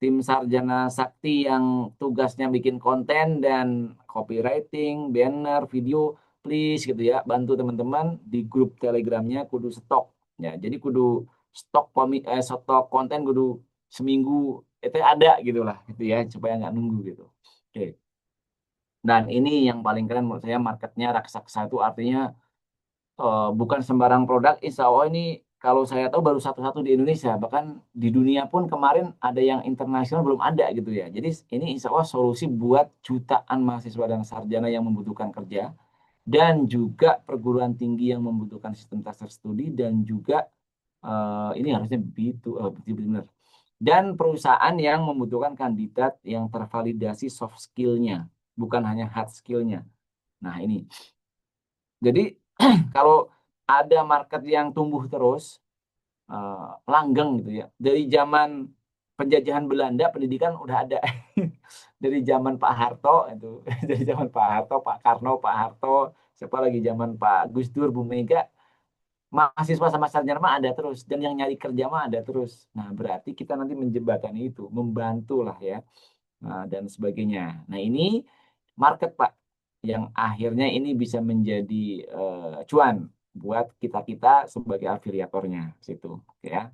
tim sarjana sakti yang tugasnya bikin konten dan copywriting, banner, video, please gitu ya, bantu teman-teman di grup Telegramnya kudu stok ya. Jadi kudu stok konten kudu seminggu itu ada gitu lah gitu ya supaya nggak nunggu gitu. Oke. Dan ini yang paling keren menurut saya marketnya raksasa itu artinya bukan sembarang produk. Insya Allah ini kalau saya tahu baru satu-satu di Indonesia. Bahkan di dunia pun kemarin ada yang internasional belum ada gitu ya. Jadi ini insya Allah solusi buat jutaan mahasiswa dan sarjana yang membutuhkan kerja. Dan juga perguruan tinggi yang membutuhkan sistem taster studi. Dan juga ini harusnya benar. Dan perusahaan yang membutuhkan kandidat yang tervalidasi soft skill-nya. Bukan hanya hard skill-nya. Nah ini. Jadi kalau ada market yang tumbuh terus, langgeng gitu ya. Dari zaman penjajahan Belanda, pendidikan udah ada. Dari zaman Pak Harto itu, dari zaman Pak Harto, Pak Karno, Pak Harto, siapa lagi zaman Pak Gus Dur, Bu Mega, mahasiswa sama sarjana mah ada terus dan yang nyari kerja mah ada terus. Nah, berarti kita nanti menjembatani itu, membantu lah ya. Dan sebagainya. Nah, ini market Pak yang akhirnya ini bisa menjadi cuan buat kita-kita sebagai afiliatornya situ ya.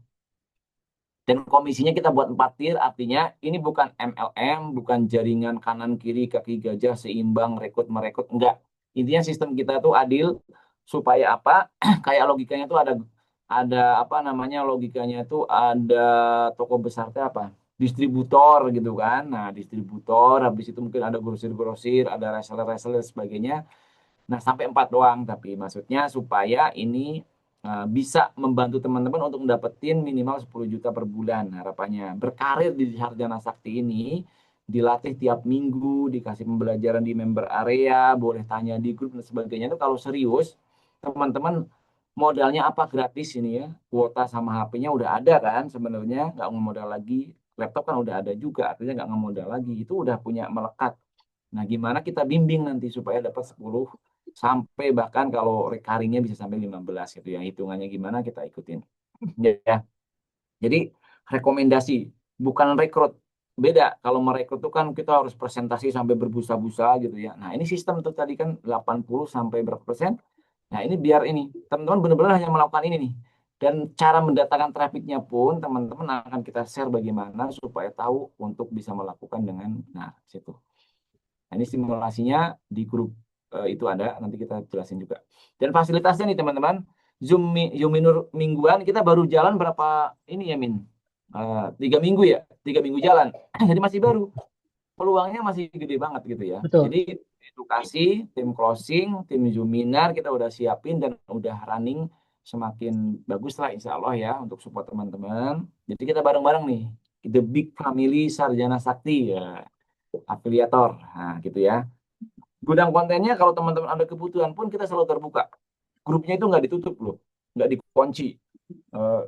Dan komisinya kita buat 4 tier, artinya ini bukan MLM, bukan jaringan kanan kiri kaki gajah seimbang rekrut merekrut, enggak. Intinya sistem kita tuh adil supaya apa? Kayak logikanya tuh ada apa namanya logikanya tuh ada toko besar teh apa? Distributor gitu kan. Nah, distributor habis itu mungkin ada grosir-grosir, ada reseller-reseller dan sebagainya. Nah, sampai 4 doang, tapi maksudnya supaya ini bisa membantu teman-teman untuk mendapatkan minimal 10 juta per bulan harapannya. Berkarir di Sarjana Sakti ini, dilatih tiap minggu, dikasih pembelajaran di member area, boleh tanya di grup dan sebagainya. Itu kalau serius, teman-teman modalnya apa gratis ini ya. Kuota sama HP-nya udah ada kan sebenarnya, nggak ngemodal lagi. Laptop kan udah ada juga, artinya nggak ngemodal lagi. Itu udah punya melekat. Nah, gimana kita bimbing nanti supaya dapat 10 sampai bahkan kalau recurringnya bisa sampai 15 gitu ya. Hitungannya gimana kita ikutin. Ya. Jadi rekomendasi bukan rekrut. Beda. Kalau merekrut itu kan kita harus presentasi sampai berbusa-busa gitu ya. Nah, ini sistem tuh tadi kan 80 sampai berapa persen. Nah, ini biar ini teman-teman benar-benar hanya melakukan ini nih. Dan cara mendatangkan trafficnya pun teman-teman akan kita share bagaimana supaya tahu untuk bisa melakukan dengan nah situ. Nah, ini simulasinya di grup itu ada, nanti kita jelasin juga. Dan fasilitasnya nih teman-teman, Zoom Minur mingguan kita baru jalan berapa ini ya Min? 3 minggu ya, 3 minggu jalan. Jadi masih baru, peluangnya masih gede banget gitu ya. Jadi Betul. edukasi, tim closing, tim Zoominar kita udah siapin dan udah running semakin bagus lah insya Allah ya untuk support teman-teman. Jadi kita bareng-bareng nih, the big family Sarjana Sakti ya, afiliator. Nah gitu ya. Gudang kontennya kalau teman-teman ada kebutuhan pun kita selalu terbuka. Grupnya itu nggak ditutup loh, nggak dikunci. Eh,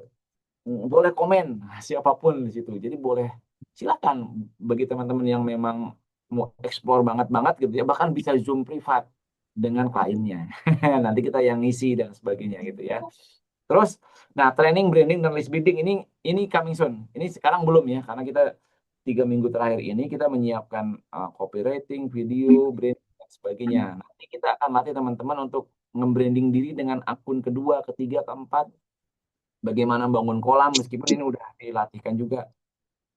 boleh komen siapapun di situ. Jadi boleh silakan bagi teman-teman yang memang mau explore banget-banget gitu ya, bahkan bisa Zoom privat dengan kliennya. Nanti kita yang ngisi dan sebagainya gitu ya. Terus, nah training, branding dan list building ini coming soon. Ini sekarang belum ya, karena kita 3 minggu terakhir ini kita menyiapkan copywriting, video, branding dan sebagainya. Nanti kita akan latih teman-teman untuk nge-branding diri dengan akun kedua, ketiga, keempat. Bagaimana bangun kolam, meskipun ini udah dilatihkan juga.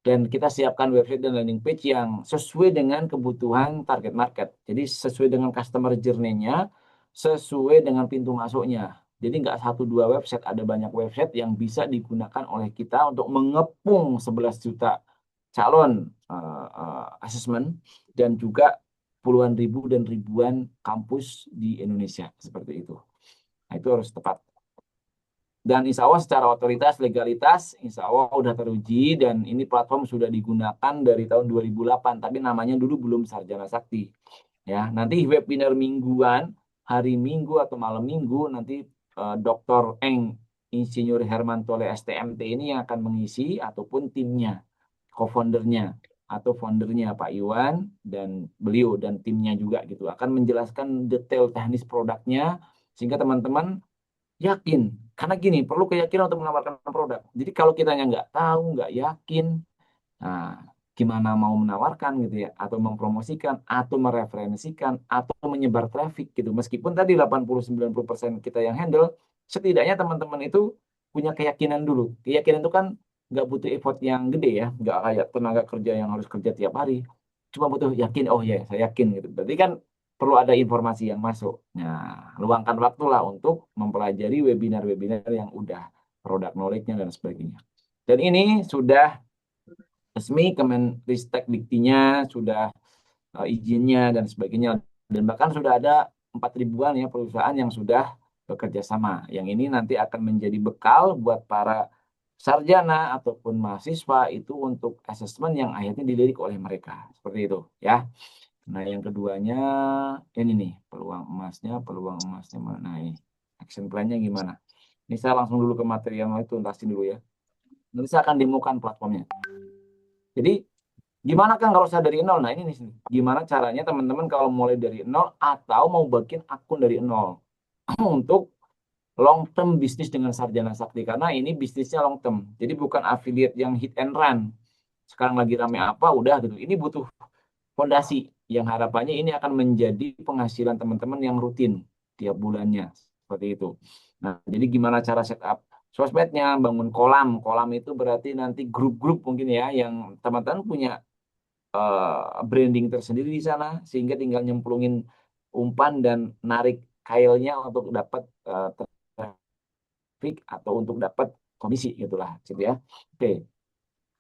Dan kita siapkan website dan landing page yang sesuai dengan kebutuhan target market. Jadi sesuai dengan customer journey-nya, sesuai dengan pintu masuknya. Jadi nggak satu dua website, ada banyak website yang bisa digunakan oleh kita untuk mengepung 11 juta calon assessment dan juga puluhan ribu dan ribuan kampus di Indonesia seperti itu. Nah, itu harus tepat. Dan insya Allah secara otoritas, legalitas, insya Allah udah teruji dan ini platform sudah digunakan dari tahun 2008, tapi namanya dulu belum Sarjana Sakti. Ya, nanti webinar mingguan, hari Minggu atau malam Minggu, nanti Dr. Eng, Insinyur Hermantole STMT ini yang akan mengisi ataupun timnya, co-foundernya atau foundernya Pak Iwan dan beliau dan timnya juga gitu akan menjelaskan detail teknis produknya sehingga teman-teman yakin. Karena gini, perlu keyakinan untuk menawarkan produk. Jadi kalau kitanya nggak tahu, nggak yakin, nah, gimana mau menawarkan gitu ya, atau mempromosikan, atau mereferensikan, atau menyebar traffic gitu. Meskipun tadi 80-90% kita yang handle, setidaknya teman-teman itu punya keyakinan dulu. Keyakinan itu kan nggak butuh effort yang gede ya, nggak kayak tenaga kerja yang harus kerja tiap hari. Cuma butuh yakin, oh ya saya yakin gitu. Berarti kan perlu ada informasi yang masuk. Nah, luangkan waktu lah untuk mempelajari webinar-webinar yang udah produk knowledge-nya dan sebagainya. Dan ini sudah resmi Kemenristek Diktinya sudah izinnya dan sebagainya dan bahkan sudah ada 4 ribuan ya perusahaan yang sudah bekerja sama. Yang ini nanti akan menjadi bekal buat para sarjana ataupun mahasiswa itu untuk asesmen yang akhirnya dilirik oleh mereka. Seperti itu ya. Nah, yang keduanya ini nih, peluang emasnya mana? Nah, ini action plan-nya gimana? Ini saya langsung dulu ke materi yang itu tuntasin dulu ya. Nanti saya akan demokan platformnya. Jadi gimana kan kalau saya dari nol? Nah ini nih, gimana caranya teman-teman kalau mulai dari nol atau mau bikin akun dari nol untuk long term bisnis dengan Sarjana Sakti karena ini bisnisnya long term. Jadi bukan affiliate yang hit and run. Sekarang lagi rame apa udah gitu. Ini butuh fondasi yang harapannya ini akan menjadi penghasilan teman-teman yang rutin tiap bulannya seperti itu. Nah, jadi gimana cara setup sosmednya, bangun kolam. Kolam itu berarti nanti grup-grup mungkin ya yang teman-teman punya branding tersendiri di sana sehingga tinggal nyemplungin umpan dan narik kailnya untuk dapat traffic atau untuk dapat komisi gitulah gitu ya. Oke.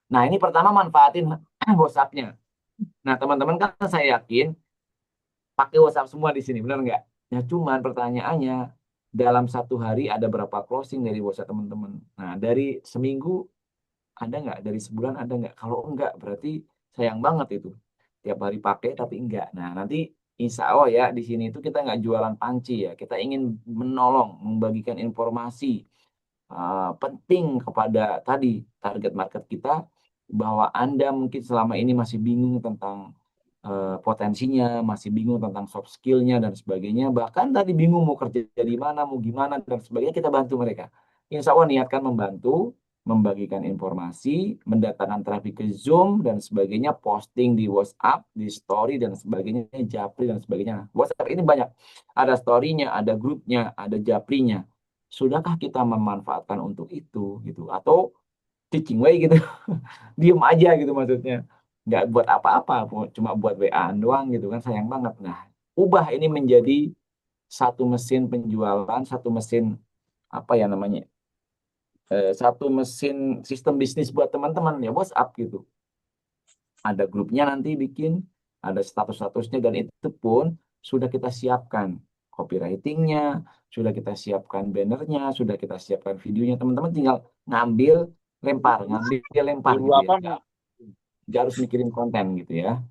Nah, ini pertama manfaatin WhatsApp-nya. Nah, teman-teman kan saya yakin pakai WhatsApp semua di sini, benar nggak? Ya, cuman pertanyaannya dalam satu hari ada berapa closing dari WhatsApp teman-teman? Nah, dari seminggu ada nggak? Dari sebulan ada nggak? Kalau enggak, berarti sayang banget itu. Tiap hari pakai tapi enggak. Nah, nanti insya Allah ya, di sini itu kita nggak jualan panci ya. Kita ingin menolong, membagikan informasi penting kepada tadi target market kita bahwa Anda mungkin selama ini masih bingung tentang potensinya, masih bingung tentang soft skill-nya dan sebagainya, bahkan tadi bingung mau kerja di mana, mau gimana dan sebagainya, kita bantu mereka. Insya Allah niatkan membantu, membagikan informasi, mendatangkan traffic ke Zoom dan sebagainya, posting di WhatsApp, di story dan sebagainya, Japri dan sebagainya. WhatsApp ini banyak, ada story-nya, ada grupnya, ada Japrinya. Sudahkah kita memanfaatkan untuk itu gitu? Atau teaching way gitu, diem aja gitu maksudnya, nggak buat apa-apa, cuma buat WA doang gitu kan, sayang banget. Nah, ubah ini menjadi satu mesin penjualan, satu mesin apa ya namanya, satu mesin sistem bisnis buat teman-teman ya, WhatsApp gitu. Ada grupnya nanti bikin, ada status-statusnya, dan itu pun sudah kita siapkan copywritingnya, sudah kita siapkan bannernya, sudah kita siapkan videonya. Teman-teman tinggal ngambil, ngambil lempar Guru gitu ya. apa nih? Nggak harus mikirin konten gitu ya.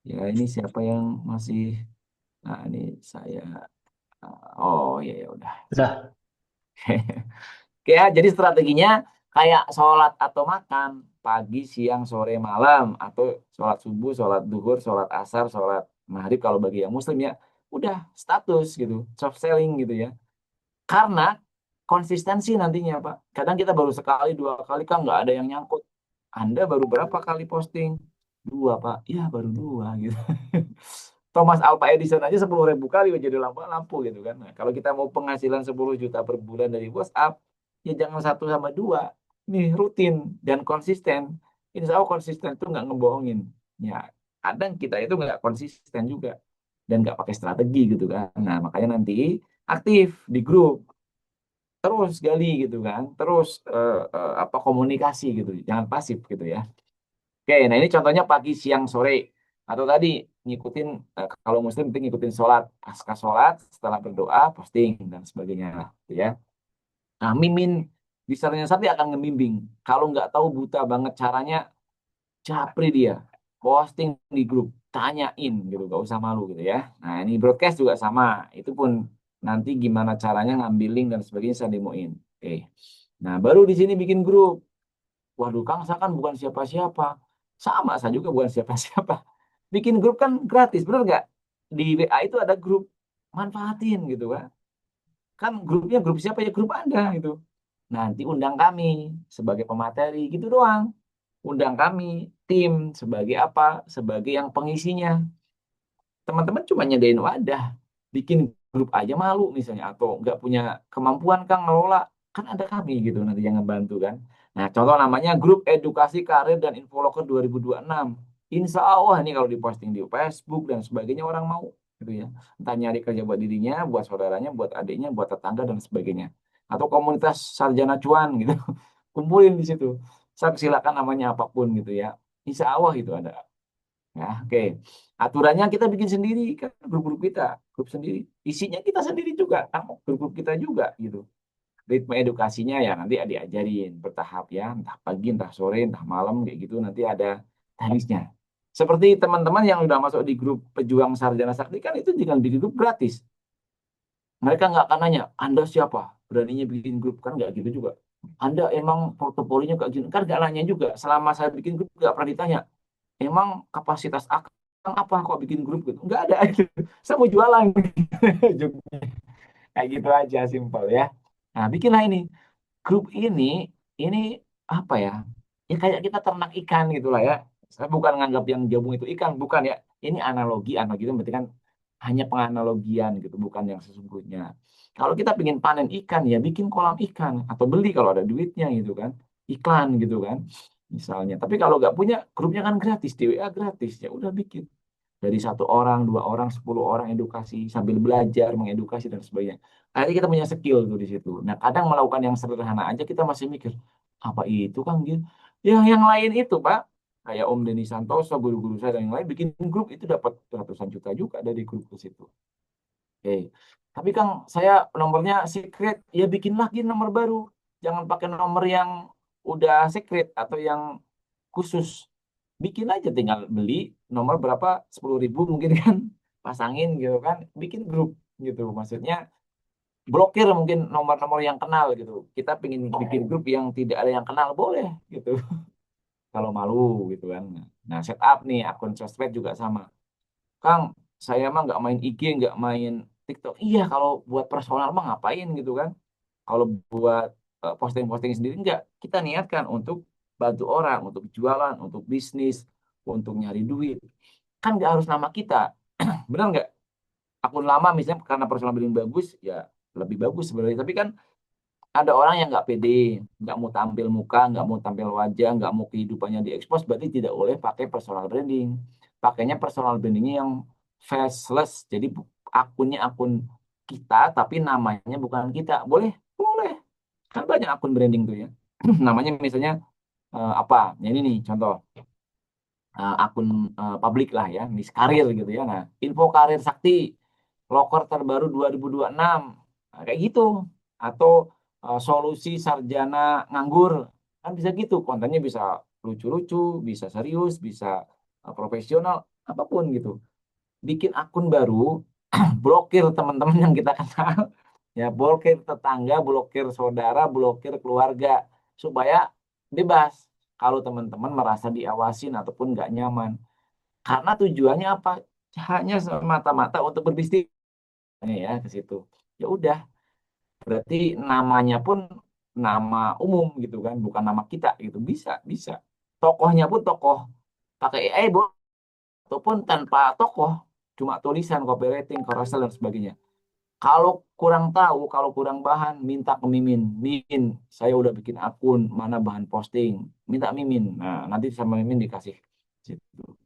Ya ini siapa yang masih, nah ini saya, oh ya ya udah. Sudah. Oke ya, jadi strateginya kayak sholat atau makan pagi, siang, sore, malam, atau sholat subuh, sholat duhur, sholat asar, sholat maghrib kalau bagi yang muslim ya. Udah status gitu, soft selling gitu ya. Karena konsistensi nantinya Pak. Kadang kita baru sekali, dua kali kan nggak ada yang nyangkut. Anda baru berapa kali posting? Dua Pak. Ya baru dua gitu. Thomas Alva Edison aja 10.000 kali jadi lampu gitu kan. Nah, kalau kita mau penghasilan 10 juta per bulan dari WhatsApp, ya jangan satu sama dua. Nih rutin dan konsisten. Insya Allah konsisten tuh nggak ngebohongin. Ya, kadang kita itu nggak konsisten juga dan nggak pakai strategi gitu kan. Nah, makanya nanti aktif di grup, terus gali gitu kan, terus apa komunikasi gitu, jangan pasif gitu ya. Oke, nah ini contohnya pagi, siang, sore. Atau tadi ngikutin, kalau muslim penting ngikutin sholat. Pasca sholat, setelah berdoa, posting, dan sebagainya. Gitu ya. Nah, mimin di Sarjana Sakti akan ngembimbing. Kalau nggak tahu buta banget caranya, japri dia. Posting di grup, tanyain gitu, nggak usah malu gitu ya. Nah, ini broadcast juga sama. Itu pun nanti gimana caranya ngambil link dan sebagainya saya demoin. Oke. Nah, baru di sini bikin grup. Waduh, Kang, saya kan bukan siapa-siapa. Sama, saya juga bukan siapa-siapa. Bikin grup kan gratis, bener nggak? Di WA itu ada grup, manfaatin gitu kan. Kan grupnya grup siapa ya? Grup Anda gitu. Nanti undang kami sebagai pemateri gitu doang. Undang kami, tim, sebagai apa? Sebagai yang pengisinya. Teman-teman cuma nyediain wadah. Bikin grup aja malu misalnya. Atau nggak punya kemampuan Kang ngelola. Kan ada kami gitu nanti yang ngebantu kan. Nah, contoh namanya Grup Edukasi Karir dan Infoloker 2026. Insya Allah ini kalau diposting di Facebook dan sebagainya orang mau gitu ya. Entah nyari kerja buat dirinya, buat saudaranya, buat adiknya, buat tetangga dan sebagainya. Atau komunitas sarjana cuan gitu. Kumpulin di situ. Saya silakan namanya apapun gitu ya. Insya Allah itu ada. Ya, oke. Aturannya kita bikin sendiri kan, grup-grup kita, grup sendiri. Isinya kita sendiri juga, kan grup-grup kita juga gitu. Ritme edukasinya ya nanti diajarin bertahap ya, entah pagi, entah sore, entah malam kayak gitu, nanti ada teknisnya. Seperti teman-teman yang udah masuk di grup pejuang sarjana sakti kan itu jangan bikin grup gratis. Mereka nggak akan nanya, Anda siapa? Beraninya bikin grup kan nggak gitu juga. Anda emang portofolionya kayak gini kan nggak nanya juga. Selama saya bikin grup nggak pernah ditanya. Emang kapasitas akang apa kok bikin grup gitu? Nggak ada itu. Saya mau jualan. Kayak gitu aja simpel ya. Nah, bikinlah ini grup ini apa ya? Ya kayak kita ternak ikan gitulah ya. Saya bukan nganggap yang gabung itu ikan, bukan ya. Ini analogi, analogi itu berarti kan hanya penganalogian gitu, bukan yang sesungguhnya. Kalau kita ingin panen ikan ya bikin kolam ikan atau beli kalau ada duitnya gitu kan. Iklan gitu kan. Misalnya. Tapi kalau nggak punya, grupnya kan gratis, di WA gratis, ya udah bikin dari satu orang, dua orang, 10 orang edukasi sambil belajar, mengedukasi dan sebagainya. Akhirnya kita punya skill tuh di situ. Nah, kadang melakukan yang sederhana aja kita masih mikir, apa itu Kang Gin? Yang lain itu Pak, kayak Om Denny Santoso, guru-guru saya dan yang lain bikin grup itu dapat ratusan juta juga dari grup ke situ. Oke. Tapi Kang, saya nomornya secret, ya bikin lagi nomor baru. Jangan pakai nomor yang udah secret atau yang khusus. Bikin aja tinggal beli nomor berapa, 10.000 mungkin kan, pasangin gitu kan, bikin grup gitu. Maksudnya blokir mungkin nomor-nomor yang kenal gitu. Kita pengen bikin grup yang tidak ada yang kenal boleh gitu. Kalau malu gitu kan. Nah, setup nih akun sosmed juga sama. Kang, saya mah nggak main IG, nggak main TikTok. Iya, kalau buat personal mah ngapain gitu kan? Kalau buat posting-posting sendiri enggak. Kita niatkan untuk bantu orang, untuk jualan, untuk bisnis, untuk nyari duit. Kan nggak harus nama kita. Benar nggak? Akun lama misalnya karena personal branding bagus, ya lebih bagus sebenarnya. Tapi kan ada orang yang nggak pede, nggak mau tampil muka, nggak mau tampil wajah, nggak mau kehidupannya diekspos, berarti tidak boleh pakai personal branding. Pakainya personal brandingnya yang faceless, jadi akunnya akun kita, tapi namanya bukan kita. Boleh? Boleh. Kan banyak akun branding tuh ya. Namanya misalnya apa? Ya ini nih contoh akun publik lah ya, Miss Karir gitu ya. Nah, info karir sakti, loker terbaru 2026. Nah, kayak gitu. Atau solusi sarjana nganggur. Kan bisa gitu, kontennya bisa lucu-lucu, bisa serius, bisa profesional, apapun gitu. Bikin akun baru, blokir teman-teman yang kita kenal, ya blokir tetangga, blokir saudara, blokir keluarga, supaya bebas kalau teman-teman merasa diawasin ataupun nggak nyaman. Karena tujuannya apa? Hanya semata-mata untuk berbisnis ya ke situ. Ya udah, berarti namanya pun nama umum gitu kan, bukan nama kita gitu. Bisa, bisa. Tokohnya pun tokoh pakai AI, ataupun tanpa tokoh, cuma tulisan, copywriting, carousel dan sebagainya. Kalau kurang tahu, kalau kurang bahan, minta ke Mimin. Mimin, saya udah bikin akun, mana bahan posting. Minta Mimin. Nah, nanti sama Mimin dikasih. Situ.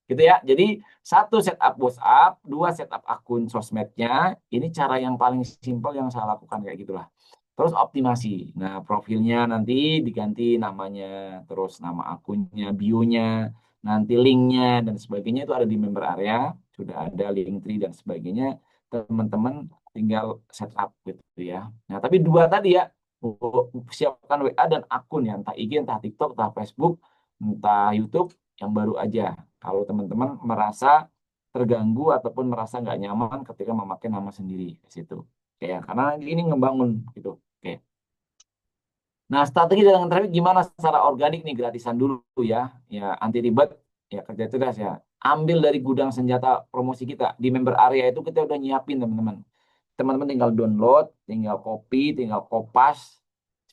Gitu ya. Jadi satu setup WhatsApp, dua setup akun sosmednya. Ini cara yang paling simpel yang saya lakukan kayak gitulah. Terus optimasi. Nah, profilnya nanti diganti namanya, terus nama akunnya, bio-nya, nanti linknya dan sebagainya itu ada di member area, sudah ada link tree dan sebagainya. Teman-teman tinggal setup gitu ya. Nah, tapi dua tadi ya, siapkan WA dan akun ya, entah IG, entah TikTok, entah Facebook, entah YouTube yang baru aja. Kalau teman-teman merasa terganggu ataupun merasa nggak nyaman ketika memakai nama sendiri ke situ. Kayak karena ini ngebangun gitu. Oke. Nah, strategi dalam traffic gimana secara organik nih gratisan dulu ya. Ya anti ribet, ya kerja cerdas ya. Ambil dari gudang senjata promosi kita di member area itu kita udah nyiapin teman-teman. Teman-teman tinggal download, tinggal copy, tinggal kopas.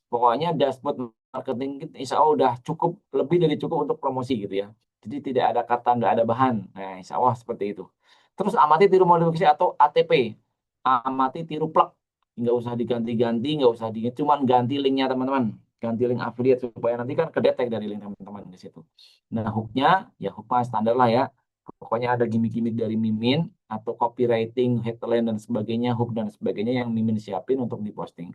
Pokoknya dashboard marketing kita insya Allah udah cukup, lebih dari cukup untuk promosi gitu ya. Jadi tidak ada kata, nggak ada bahan. Nah, insya Allah seperti itu. Terus amati tiru modifikasi atau ATP. Amati tiru plug. Nggak usah diganti-ganti, nggak usah di, cuman ganti linknya teman-teman. Ganti link affiliate supaya nanti kan kedetek dari link teman-teman di situ. Nah, hooknya, ya hooknya standar lah ya. Pokoknya ada gimmick-gimmick dari Mimin atau copywriting, headline dan sebagainya, hook dan sebagainya yang Mimin siapin untuk diposting.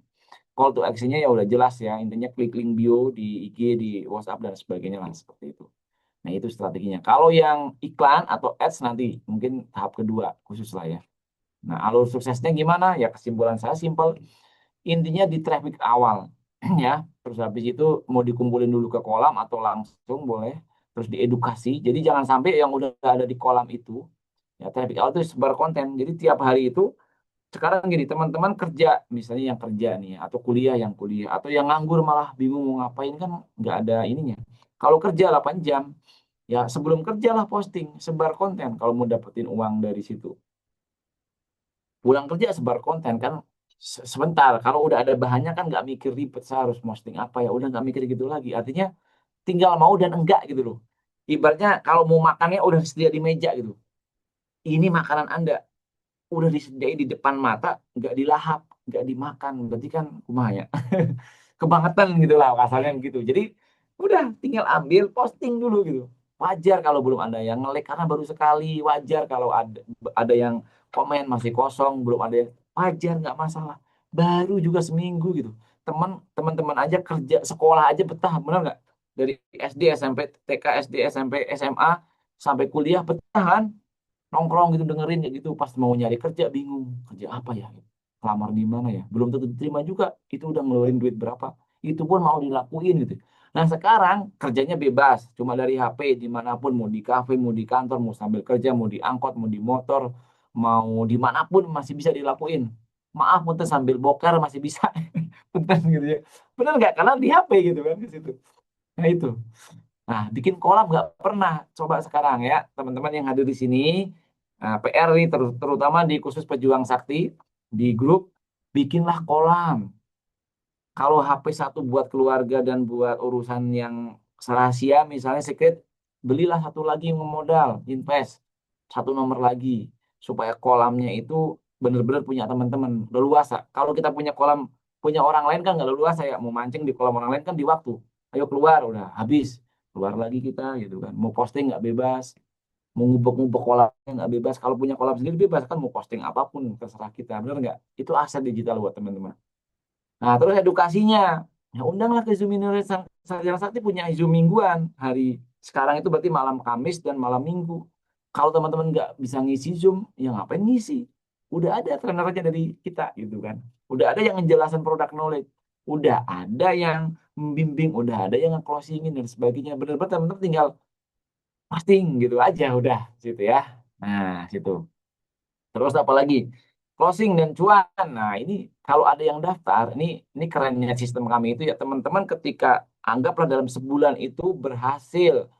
Call to action-nya ya udah jelas ya, intinya klik link bio di IG, di WhatsApp dan sebagainya lah seperti itu. Nah, itu strateginya. Kalau yang iklan atau ads nanti mungkin tahap kedua khusus lah ya. Nah, alur suksesnya gimana? Ya kesimpulan saya simpel. Intinya di traffic awal ya. Terus habis itu mau dikumpulin dulu ke kolam atau langsung boleh. Terus diedukasi. Jadi jangan sampai yang udah ada di kolam itu ya traffic awal itu sebar konten. Jadi tiap hari itu sekarang gini, teman-teman kerja, misalnya yang kerja nih, atau kuliah yang kuliah, atau yang nganggur malah bingung mau ngapain kan nggak ada ininya. Kalau kerja 8 jam, ya sebelum kerja lah posting, sebar konten kalau mau dapetin uang dari situ. Pulang kerja sebar konten kan sebentar. Kalau udah ada bahannya kan nggak mikir ribet, saya harus posting apa ya, udah nggak mikir gitu lagi. Artinya tinggal mau dan enggak gitu loh. Ibaratnya kalau mau makannya udah sedia di meja gitu. Ini makanan Anda, udah disediain di depan mata, nggak dilahap, nggak dimakan, berarti kan kumaha ya, kebangetan gitu lah kasarnya gitu. Jadi udah tinggal ambil, posting dulu gitu. Wajar kalau belum ada yang nge-like karena baru sekali, wajar kalau ada yang komen masih kosong, belum ada yang wajar nggak masalah. Baru juga seminggu gitu. Teman-teman aja kerja sekolah aja betah, benar nggak? Dari SD, SMP, TK, SD, SMP, SMA sampai kuliah betah kan? Nongkrong gitu dengerin kayak gitu pas mau nyari kerja bingung kerja apa ya, lamar di mana ya, belum tentu diterima juga, itu udah ngeluarin duit berapa, itu pun mau dilakuin gitu. Nah sekarang kerjanya bebas cuma dari HP dimanapun, mau di kafe, mau di kantor, mau sambil kerja, mau di angkot, mau di motor, mau dimanapun masih bisa dilakuin. Maaf punten sambil boker masih bisa. Punten gitu ya, benar nggak, karena di HP gitu kan ke situ. Nah itu. Nah, bikin kolam nggak pernah. Coba sekarang ya, teman-teman yang hadir di sini, Nah, PR nih terutama di khusus pejuang sakti di grup, bikinlah kolam. Kalau HP satu buat keluarga dan buat urusan yang rahasia, misalnya secret, belilah satu lagi modal, invest satu nomor lagi supaya kolamnya itu benar-benar punya teman-teman leluasa. Kalau kita punya kolam punya orang lain kan nggak leluasa ya, mau mancing di kolam orang lain kan di waktu. Ayo keluar, udah habis, keluar lagi kita gitu kan. Mau posting nggak bebas, mau ngubek-ngubek kolamnya nggak bebas. Kalau punya kolam sendiri bebas kan, mau posting apapun terserah kita, benar nggak? Itu aset digital buat teman-teman. Nah, terus edukasinya. Ya, undanglah ke Zoom Indonesia. Sarjana Sakti punya Zoom mingguan. Hari sekarang itu berarti malam Kamis dan malam Minggu. Kalau teman-teman nggak bisa ngisi Zoom, ya ngapain ngisi? Udah ada trainernya dari kita gitu kan. Udah ada yang ngejelasin produk knowledge. Udah ada yang membimbing, udah ada yang nge-closingin dan sebagainya. Benar-benar teman-teman tinggal posting gitu aja udah situ ya. Nah, situ. Terus apa lagi? Closing dan cuan. Nah, ini kalau ada yang daftar, ini kerennya sistem kami itu ya teman-teman, ketika anggaplah dalam sebulan itu berhasil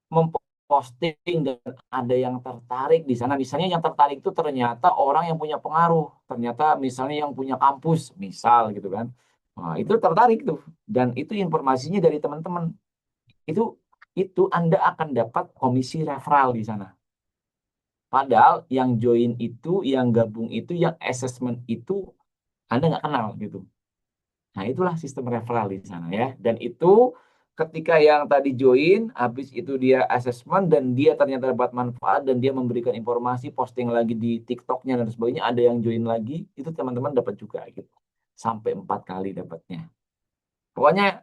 memposting dan ada yang tertarik di sana. Misalnya yang tertarik itu ternyata orang yang punya pengaruh, ternyata misalnya yang punya kampus, misal gitu kan. Nah, itu tertarik tuh, dan itu informasinya dari teman-teman. Itu itu Anda akan dapat komisi referral di sana. Padahal yang join itu, yang gabung itu, yang assessment itu Anda nggak kenal gitu. Nah, itulah sistem referral di sana ya. Dan itu ketika yang tadi join, habis itu dia assessment dan dia ternyata dapat manfaat dan dia memberikan informasi, posting lagi di TikToknya dan sebagainya, ada yang join lagi, itu teman-teman dapat juga gitu. Sampai 4 kali dapatnya. Pokoknya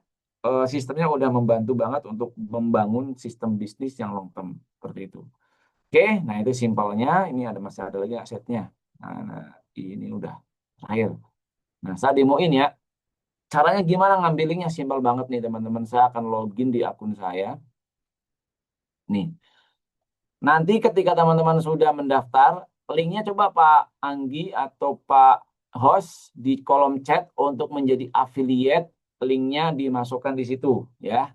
sistemnya udah membantu banget untuk membangun sistem bisnis yang long term seperti itu. Oke, nah itu simpelnya. Ini masih ada lagi asetnya. Nah, ini udah terakhir. Nah, saya demoin ya. Caranya gimana ngambil linknya? Simpel banget nih teman-teman. Saya akan login di akun saya. Nih, nanti ketika teman-teman sudah mendaftar, linknya coba Pak Anggi atau Pak Host di kolom chat untuk menjadi affiliate. Linknya dimasukkan di situ ya.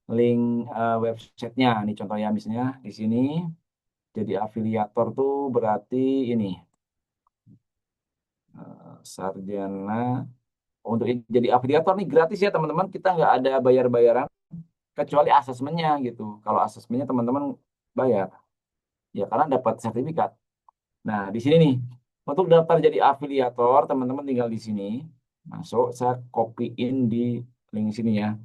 Link websitenya. Ini contohnya misalnya di sini. Jadi afiliator tuh berarti ini. Sarjana untuk jadi afiliator nih gratis ya teman-teman, kita nggak ada bayar-bayaran kecuali asesmennya gitu. Kalau asesmennya teman-teman bayar ya karena dapat sertifikat. Nah, di sini nih untuk daftar jadi afiliator teman-teman tinggal di sini masuk, saya copyin di link sini ya.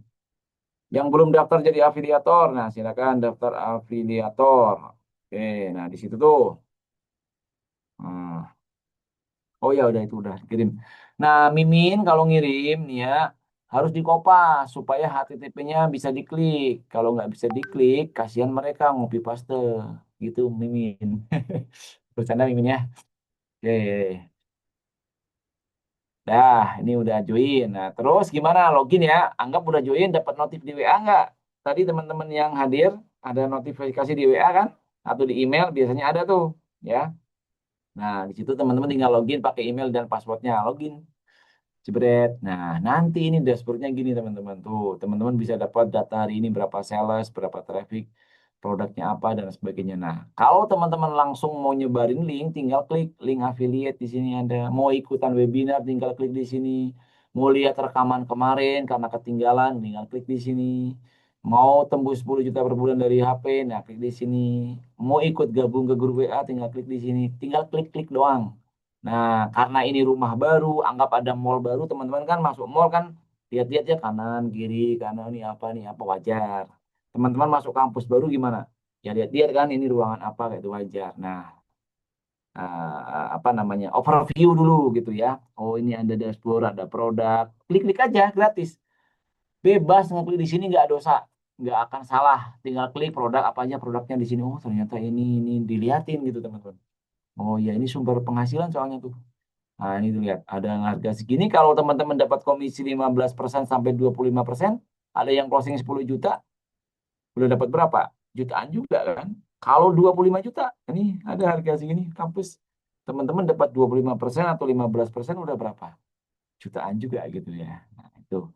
Yang belum daftar jadi afiliator, nah silakan daftar afiliator. Oke, nah di situ tuh. Hmm. Oh ya udah itu udah kirim. Nah, Mimin kalau ngirim nih ya harus dikopas supaya HTTP-nya bisa diklik. Kalau nggak bisa diklik, kasihan mereka ngopi paste gitu, Mimin. Bercanda Mimin ya. Oke. Dah, ini udah join. Nah, terus gimana login ya? Anggap udah join, dapat notif di WA nggak? Tadi teman-teman yang hadir ada notifikasi di WA kan? Atau di email biasanya ada tuh, ya. Nah, di situ teman-teman tinggal login pakai email dan passwordnya. Login. Jebret. Nah, nanti ini dashboardnya gini teman-teman. Tuh, teman-teman bisa dapat data hari ini berapa sales, berapa traffic, produknya apa, dan sebagainya. Nah, kalau teman-teman langsung mau nyebarin link, tinggal klik link affiliate di sini ada. Mau ikutan webinar, tinggal klik di sini. Mau lihat rekaman kemarin karena ketinggalan, tinggal klik di sini. Mau tembus 10 juta per bulan dari HP, nah klik di sini. Mau ikut gabung ke grup WA, tinggal klik di sini. Tinggal klik-klik doang. Nah, karena ini rumah baru, anggap ada mall baru, teman-teman kan masuk mall kan lihat-lihat ya kanan, kiri, kanan ini apa nih, apa wajar. Teman-teman masuk kampus baru gimana? Ya lihat-lihat kan ini ruangan apa kayak itu wajar. Nah, apa namanya? Overview dulu gitu ya. Oh, ini ada dashboard, ada produk. Klik-klik aja gratis. Bebas ngeklik di sini nggak dosa. Nggak akan salah. Tinggal klik produk apa aja produknya di sini. Oh, ternyata ini dilihatin gitu, teman-teman. Oh ya, ini sumber penghasilan soalnya tuh. Nah, ini tuh lihat, ada harga segini kalau teman-teman dapat komisi 15% sampai 25%, ada yang closing 10 juta, udah dapat berapa? Jutaan juga kan? Kalau 25 juta, ini ada harga segini, kampus. Teman-teman dapat 25% atau 15% udah berapa? Jutaan juga gitu ya. Nah, itu.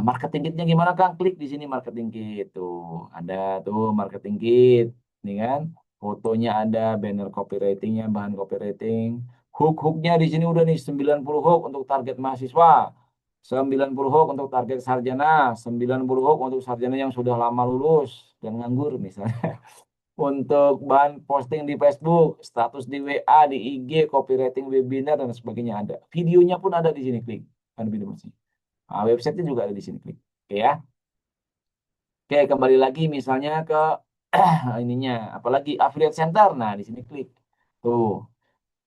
Marketing kitnya gimana Kang? Klik di sini marketing kit tuh. Ada tuh marketing kit, nih kan? fotonya ada, banner copywritingnya, bahan copywriting, hook-hooknya di sini udah nih 90 hook untuk target mahasiswa, 90 hook untuk target sarjana, 90 hook untuk sarjana yang sudah lama lulus dan nganggur misalnya. Untuk bahan posting di Facebook, status di WA, di IG, copywriting webinar dan sebagainya ada. Videonya pun ada di sini, klik. Ada video masih. Nah, website-nya juga ada di sini, klik. Oke ya. Oke, kembali lagi misalnya ke ininya, apalagi affiliate center. Nah, di sini klik. Tuh,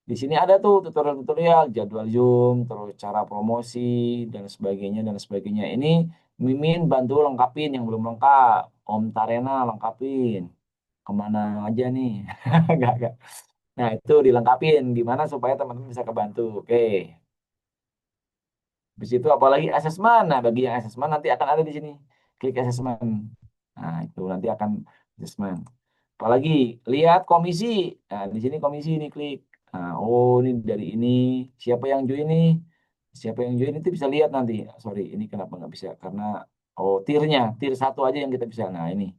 di sini ada tuh tutorial-tutorial, jadwal Zoom, terus cara promosi dan sebagainya dan sebagainya. Ini Mimin bantu lengkapin yang belum lengkap. Om Tarena lengkapin. Kemana aja nih? Enggak. Nah, itu dilengkapin gimana supaya teman-teman bisa kebantu. Oke. Habis itu apalagi asesmen. Nah, bagi yang asesmen nanti akan ada di sini. Klik asesmen. Nah, itu nanti akan asesmen. Apalagi lihat komisi. Nah, di sini komisi ini klik. Nah, oh ini dari ini. Siapa yang join nih? Siapa yang join itu bisa lihat nanti. Sorry, ini kenapa nggak bisa? Karena oh tiernya, tier satu aja yang kita bisa. Nah, ini.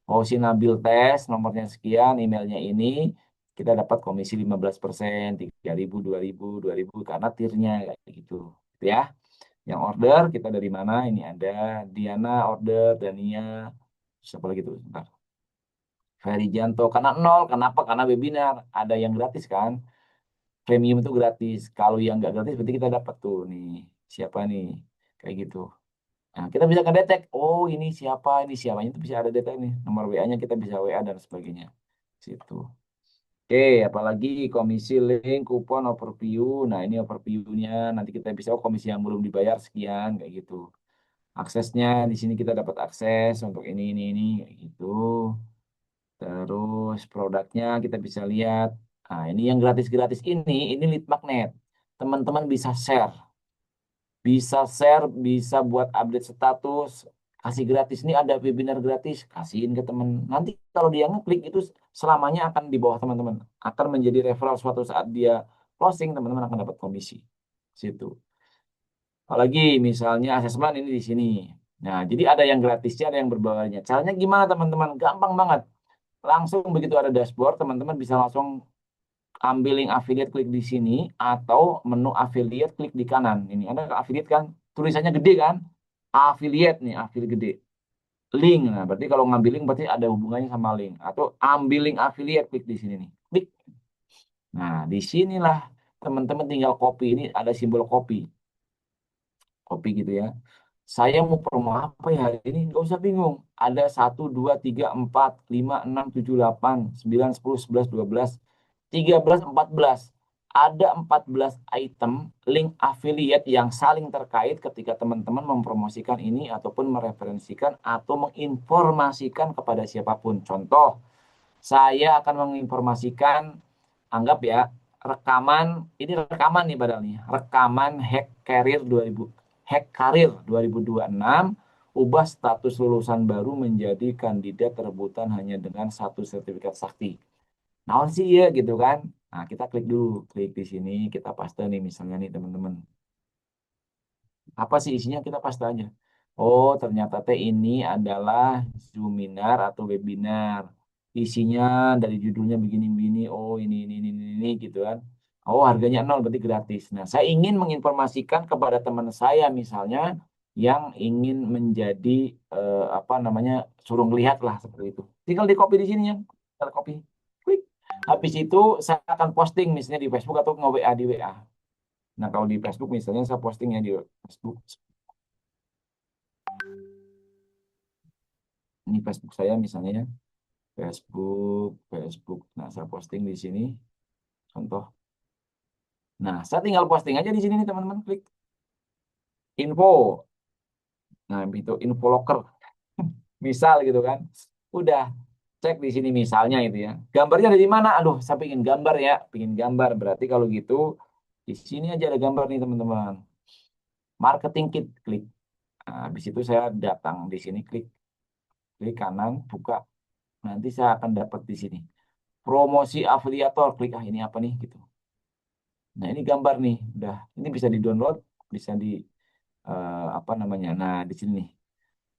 Oh, si Nabil tes, nomornya sekian, emailnya ini, kita dapat komisi 15%, 3.000, 2.000, karena tiernya kayak gitu. Gitu ya. Yang order kita dari mana? Ini ada Diana order, Dania, siapa lagi tuh? Bentar. Ferry Janto, karena nol, kenapa? Karena webinar, ada yang gratis kan? Premium itu gratis. Kalau yang nggak gratis berarti kita dapat tuh nih. Siapa nih? Kayak gitu. Nah, kita bisa ngedetek, oh ini siapa, itu bisa ada detek nih, nomor WA-nya kita bisa WA dan sebagainya. Situ. Oke, apalagi komisi link, kupon, overview. Nah, ini overview-nya. Nanti kita bisa, oh komisi yang belum dibayar sekian, kayak gitu. Aksesnya, di sini kita dapat akses untuk ini, kayak gitu. Terus produknya kita bisa lihat. Nah, ini yang gratis-gratis ini lead magnet. Teman-teman bisa share, bisa buat update status, kasih gratis nih ada webinar gratis, kasihin ke teman. Nanti kalau dia ngeklik itu selamanya akan di bawah teman-teman, akan menjadi referral suatu saat dia closing, teman-teman akan dapat komisi. Situ. Apalagi misalnya asesmen ini di sini. Nah, jadi ada yang gratisnya, ada yang berbayarnya. Caranya gimana teman-teman? Gampang banget. Langsung begitu ada dashboard, teman-teman bisa langsung ambil link affiliate klik di sini atau menu affiliate klik di kanan. Ini ada affiliate kan? Tulisannya gede kan? Affiliate nih, affiliate gede. Link. Nah, berarti kalau ngambil link berarti ada hubungannya sama link atau ambil link affiliate klik di sini nih. Klik. Nah, di sinilah teman-teman tinggal copy ini ada simbol copy. Copy gitu ya. Saya mau promo apa ya hari ini? Nggak usah bingung. Ada 1, 2, 3, 4, 5, 6, 7, 8, 9, 10, 11, 12, 13, 14 item link affiliate yang saling terkait ketika teman-teman mempromosikan ini ataupun mereferensikan atau menginformasikan kepada siapapun. Contoh, saya akan menginformasikan, anggap ya, ini rekaman nih padahal nih, rekaman Hack Karir 2026, ubah status lulusan baru menjadi kandidat rebutan hanya dengan satu sertifikat sakti. Nah, sih ya gitu kan. Nah, kita klik dulu, klik di sini, kita paste nih misalnya nih teman-teman. Apa sih isinya kita paste aja. Oh, ternyata teh ini adalah Zoominar atau webinar. Isinya dari judulnya begini-begini. Oh, ini gitu kan. Oh, harganya nol berarti gratis. Nah, saya ingin menginformasikan kepada teman saya misalnya yang ingin menjadi apa namanya suruh lihat lah seperti itu. Tinggal di copy di sini ya. Tinggal copy. Klik. Habis itu saya akan posting misalnya di Facebook atau nge-WA di WA. Nah, kalau di Facebook misalnya saya postingnya di Facebook. Ini Facebook saya misalnya ya. Facebook. Nah, saya posting di sini. Contoh. Nah, saya tinggal posting aja di sini nih teman-teman. Klik info. Nah, itu info locker. Misal gitu kan. Udah cek di sini misalnya itu ya. Gambarnya dari mana? Aduh, saya pengen gambar ya. Pengen gambar. Berarti kalau gitu di sini aja ada gambar nih teman-teman. Marketing kit. Klik. Nah, habis itu saya datang di sini klik. Klik kanan, buka. Nanti saya akan dapat di sini. Promosi afiliator, klik ini apa nih gitu. Nah, ini gambar nih, udah. Ini bisa di-download, bisa di apa namanya? Nah, di sini nih.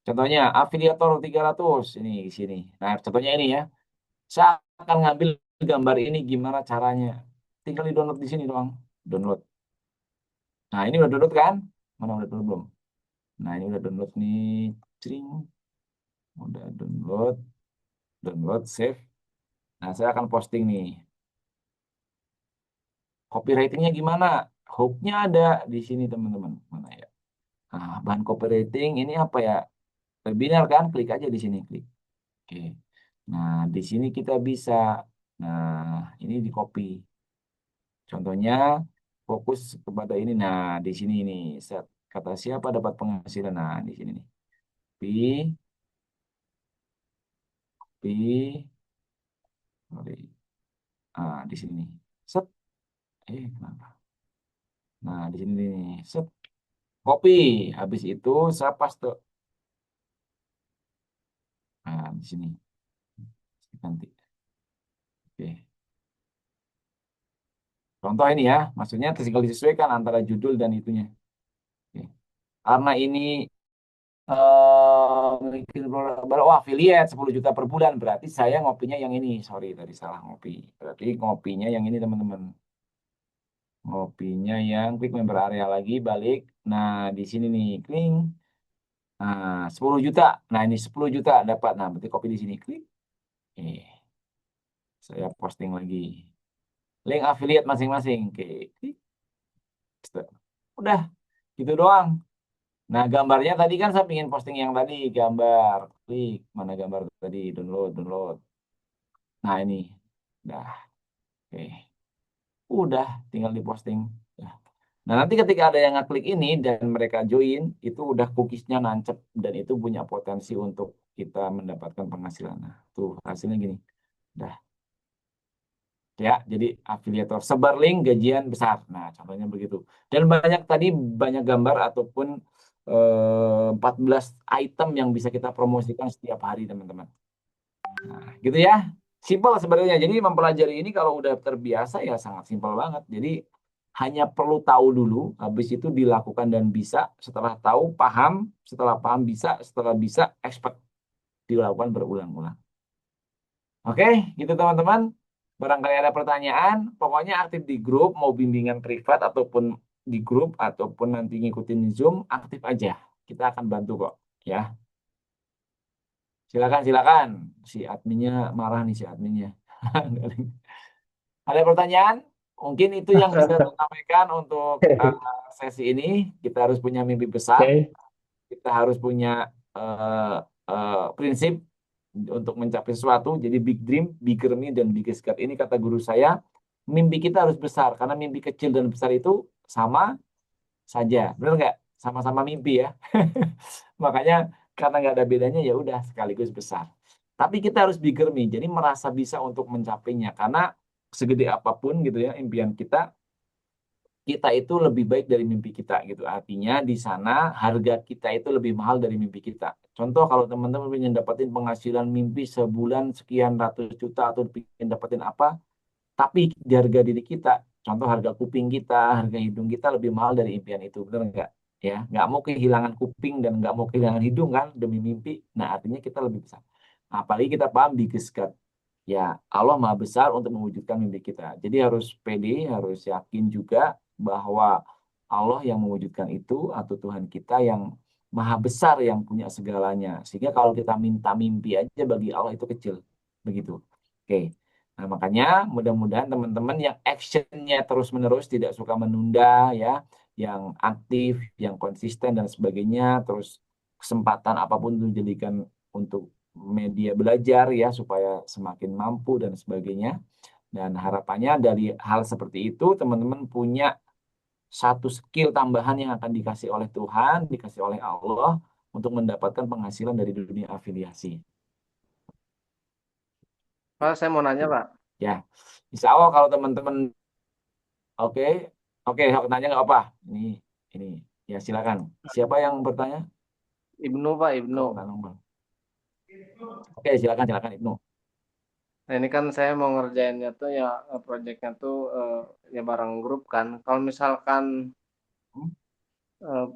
Contohnya afiliator 300 ini di sini. Nah, contohnya ini ya. Saya akan ngambil gambar ini gimana caranya. Tinggal di download di sini doang. Download. Nah, ini udah download kan? Mana udah download belum? Nah, ini udah download nih. Cring. Udah download. Download, save. Nah, saya akan posting nih. Copywritingnya gimana? Hook-nya ada di sini, teman-teman. Mana ya? Nah, bahan copywriting ini apa ya? Webinar kan? Klik aja di sini. Klik. Oke. Nah, di sini kita bisa. Nah, ini di copy. Contohnya, fokus kepada ini. Nah, di sini ini. Kata siapa dapat penghasilan? Nah, di sini nih. Copy. Copy. Sorry. Ah, di sini nih. Set. Kenapa? Nah, di sini nih. Set. Copy. Habis itu saya paste. Nah, di sini. Nanti. Oke. Contoh ini ya. Maksudnya tinggal disesuaikan antara judul dan itunya. Oke. Karena ini bikin affiliate 10 juta per bulan, berarti saya ngopinya yang ini. Sorry, tadi salah ngopi. Berarti ngopinya yang ini, teman-teman. Ngopinya yang klik member area lagi, balik. Nah, di sini nih, klik. Nah, 10 juta. Nah, ini 10 juta dapat. Nah, berarti kopi di sini, klik. Saya posting lagi. Link affiliate masing-masing. Oke, klik. Udah, gitu doang. Nah, gambarnya tadi kan saya ingin posting yang tadi, gambar. Klik, mana gambar tadi, download, download. Nah, ini. Dah, oke. Udah, tinggal diposting. Dah. Nah, nanti ketika ada yang ngeklik ini dan mereka join, itu udah cookies-nya nancep dan itu punya potensi untuk kita mendapatkan penghasilan. Nah, tuh hasilnya gini. Dah, ya, jadi afiliator sebar link gajian besar. Nah, contohnya begitu. Dan banyak tadi banyak gambar ataupun 14 item yang bisa kita promosikan setiap hari, teman-teman. Nah, gitu ya. Simpel sebenarnya. Jadi mempelajari ini kalau udah terbiasa ya sangat simpel banget. Jadi hanya perlu tahu dulu, habis itu dilakukan dan bisa. Setelah tahu, paham, setelah paham bisa, setelah bisa, expert dilakukan berulang-ulang. Oke, gitu teman-teman. Barangkali ada pertanyaan, pokoknya aktif di grup, mau bimbingan privat ataupun di grup, ataupun nanti ngikutin Zoom, aktif aja. Kita akan bantu kok. Ya, silakan, silakan. Si adminnya marah nih, si adminnya. Ada pertanyaan? Mungkin itu yang bisa saya sampaikan untuk sesi ini. Kita harus punya mimpi besar, Oke. kita harus punya prinsip untuk mencapai sesuatu. Jadi big dream, bigger me, dan biggest God. Ini kata guru saya, mimpi kita harus besar. Karena mimpi kecil dan besar itu sama saja. Benar nggak? Sama-sama mimpi ya. Makanya karena nggak ada bedanya ya udah sekaligus besar. Tapi kita harus bigger me. Jadi merasa bisa untuk mencapainya. Karena segede apapun gitu ya impian kita, kita itu lebih baik dari mimpi kita gitu. Artinya di sana harga kita itu lebih mahal dari mimpi kita. Contoh kalau teman-teman ingin dapetin penghasilan mimpi sebulan sekian ratus juta atau ingin dapetin apa, tapi di harga diri kita, contoh harga kuping kita, harga hidung kita lebih mahal dari impian itu, benar nggak? Ya, nggak mau kehilangan kuping dan nggak mau kehilangan hidung kan demi mimpi. Nah, artinya kita lebih besar. Apalagi kita paham di geskat. Ya, Allah Maha Besar untuk mewujudkan mimpi kita. Jadi harus pede, harus yakin juga bahwa Allah yang mewujudkan itu atau Tuhan kita yang Maha Besar yang punya segalanya. Sehingga kalau kita minta mimpi aja bagi Allah itu kecil. Begitu. Oke. Nah, makanya mudah-mudahan teman-teman yang actionnya terus-menerus tidak suka menunda ya, yang aktif, yang konsisten dan sebagainya, terus kesempatan apapun itu dijadikan untuk media belajar ya supaya semakin mampu dan sebagainya. Dan harapannya dari hal seperti itu teman-teman punya satu skill tambahan yang akan dikasih oleh Tuhan, dikasih oleh Allah untuk mendapatkan penghasilan dari dunia afiliasi. Pak, saya mau nanya, Pak. Ya, insya Allah kalau teman-teman oke, oke, hak tanya nggak apa? Ini, ya silakan. Siapa yang bertanya? Ibnu, Pak, Ibnu. Kau Kanong, Bang. Oke, silakan, silakan Ibnu. Nah, ini kan saya mau ngerjainnya tuh ya, proyeknya tuh ya bareng grup kan. Kalau misalkan Hmm? eh,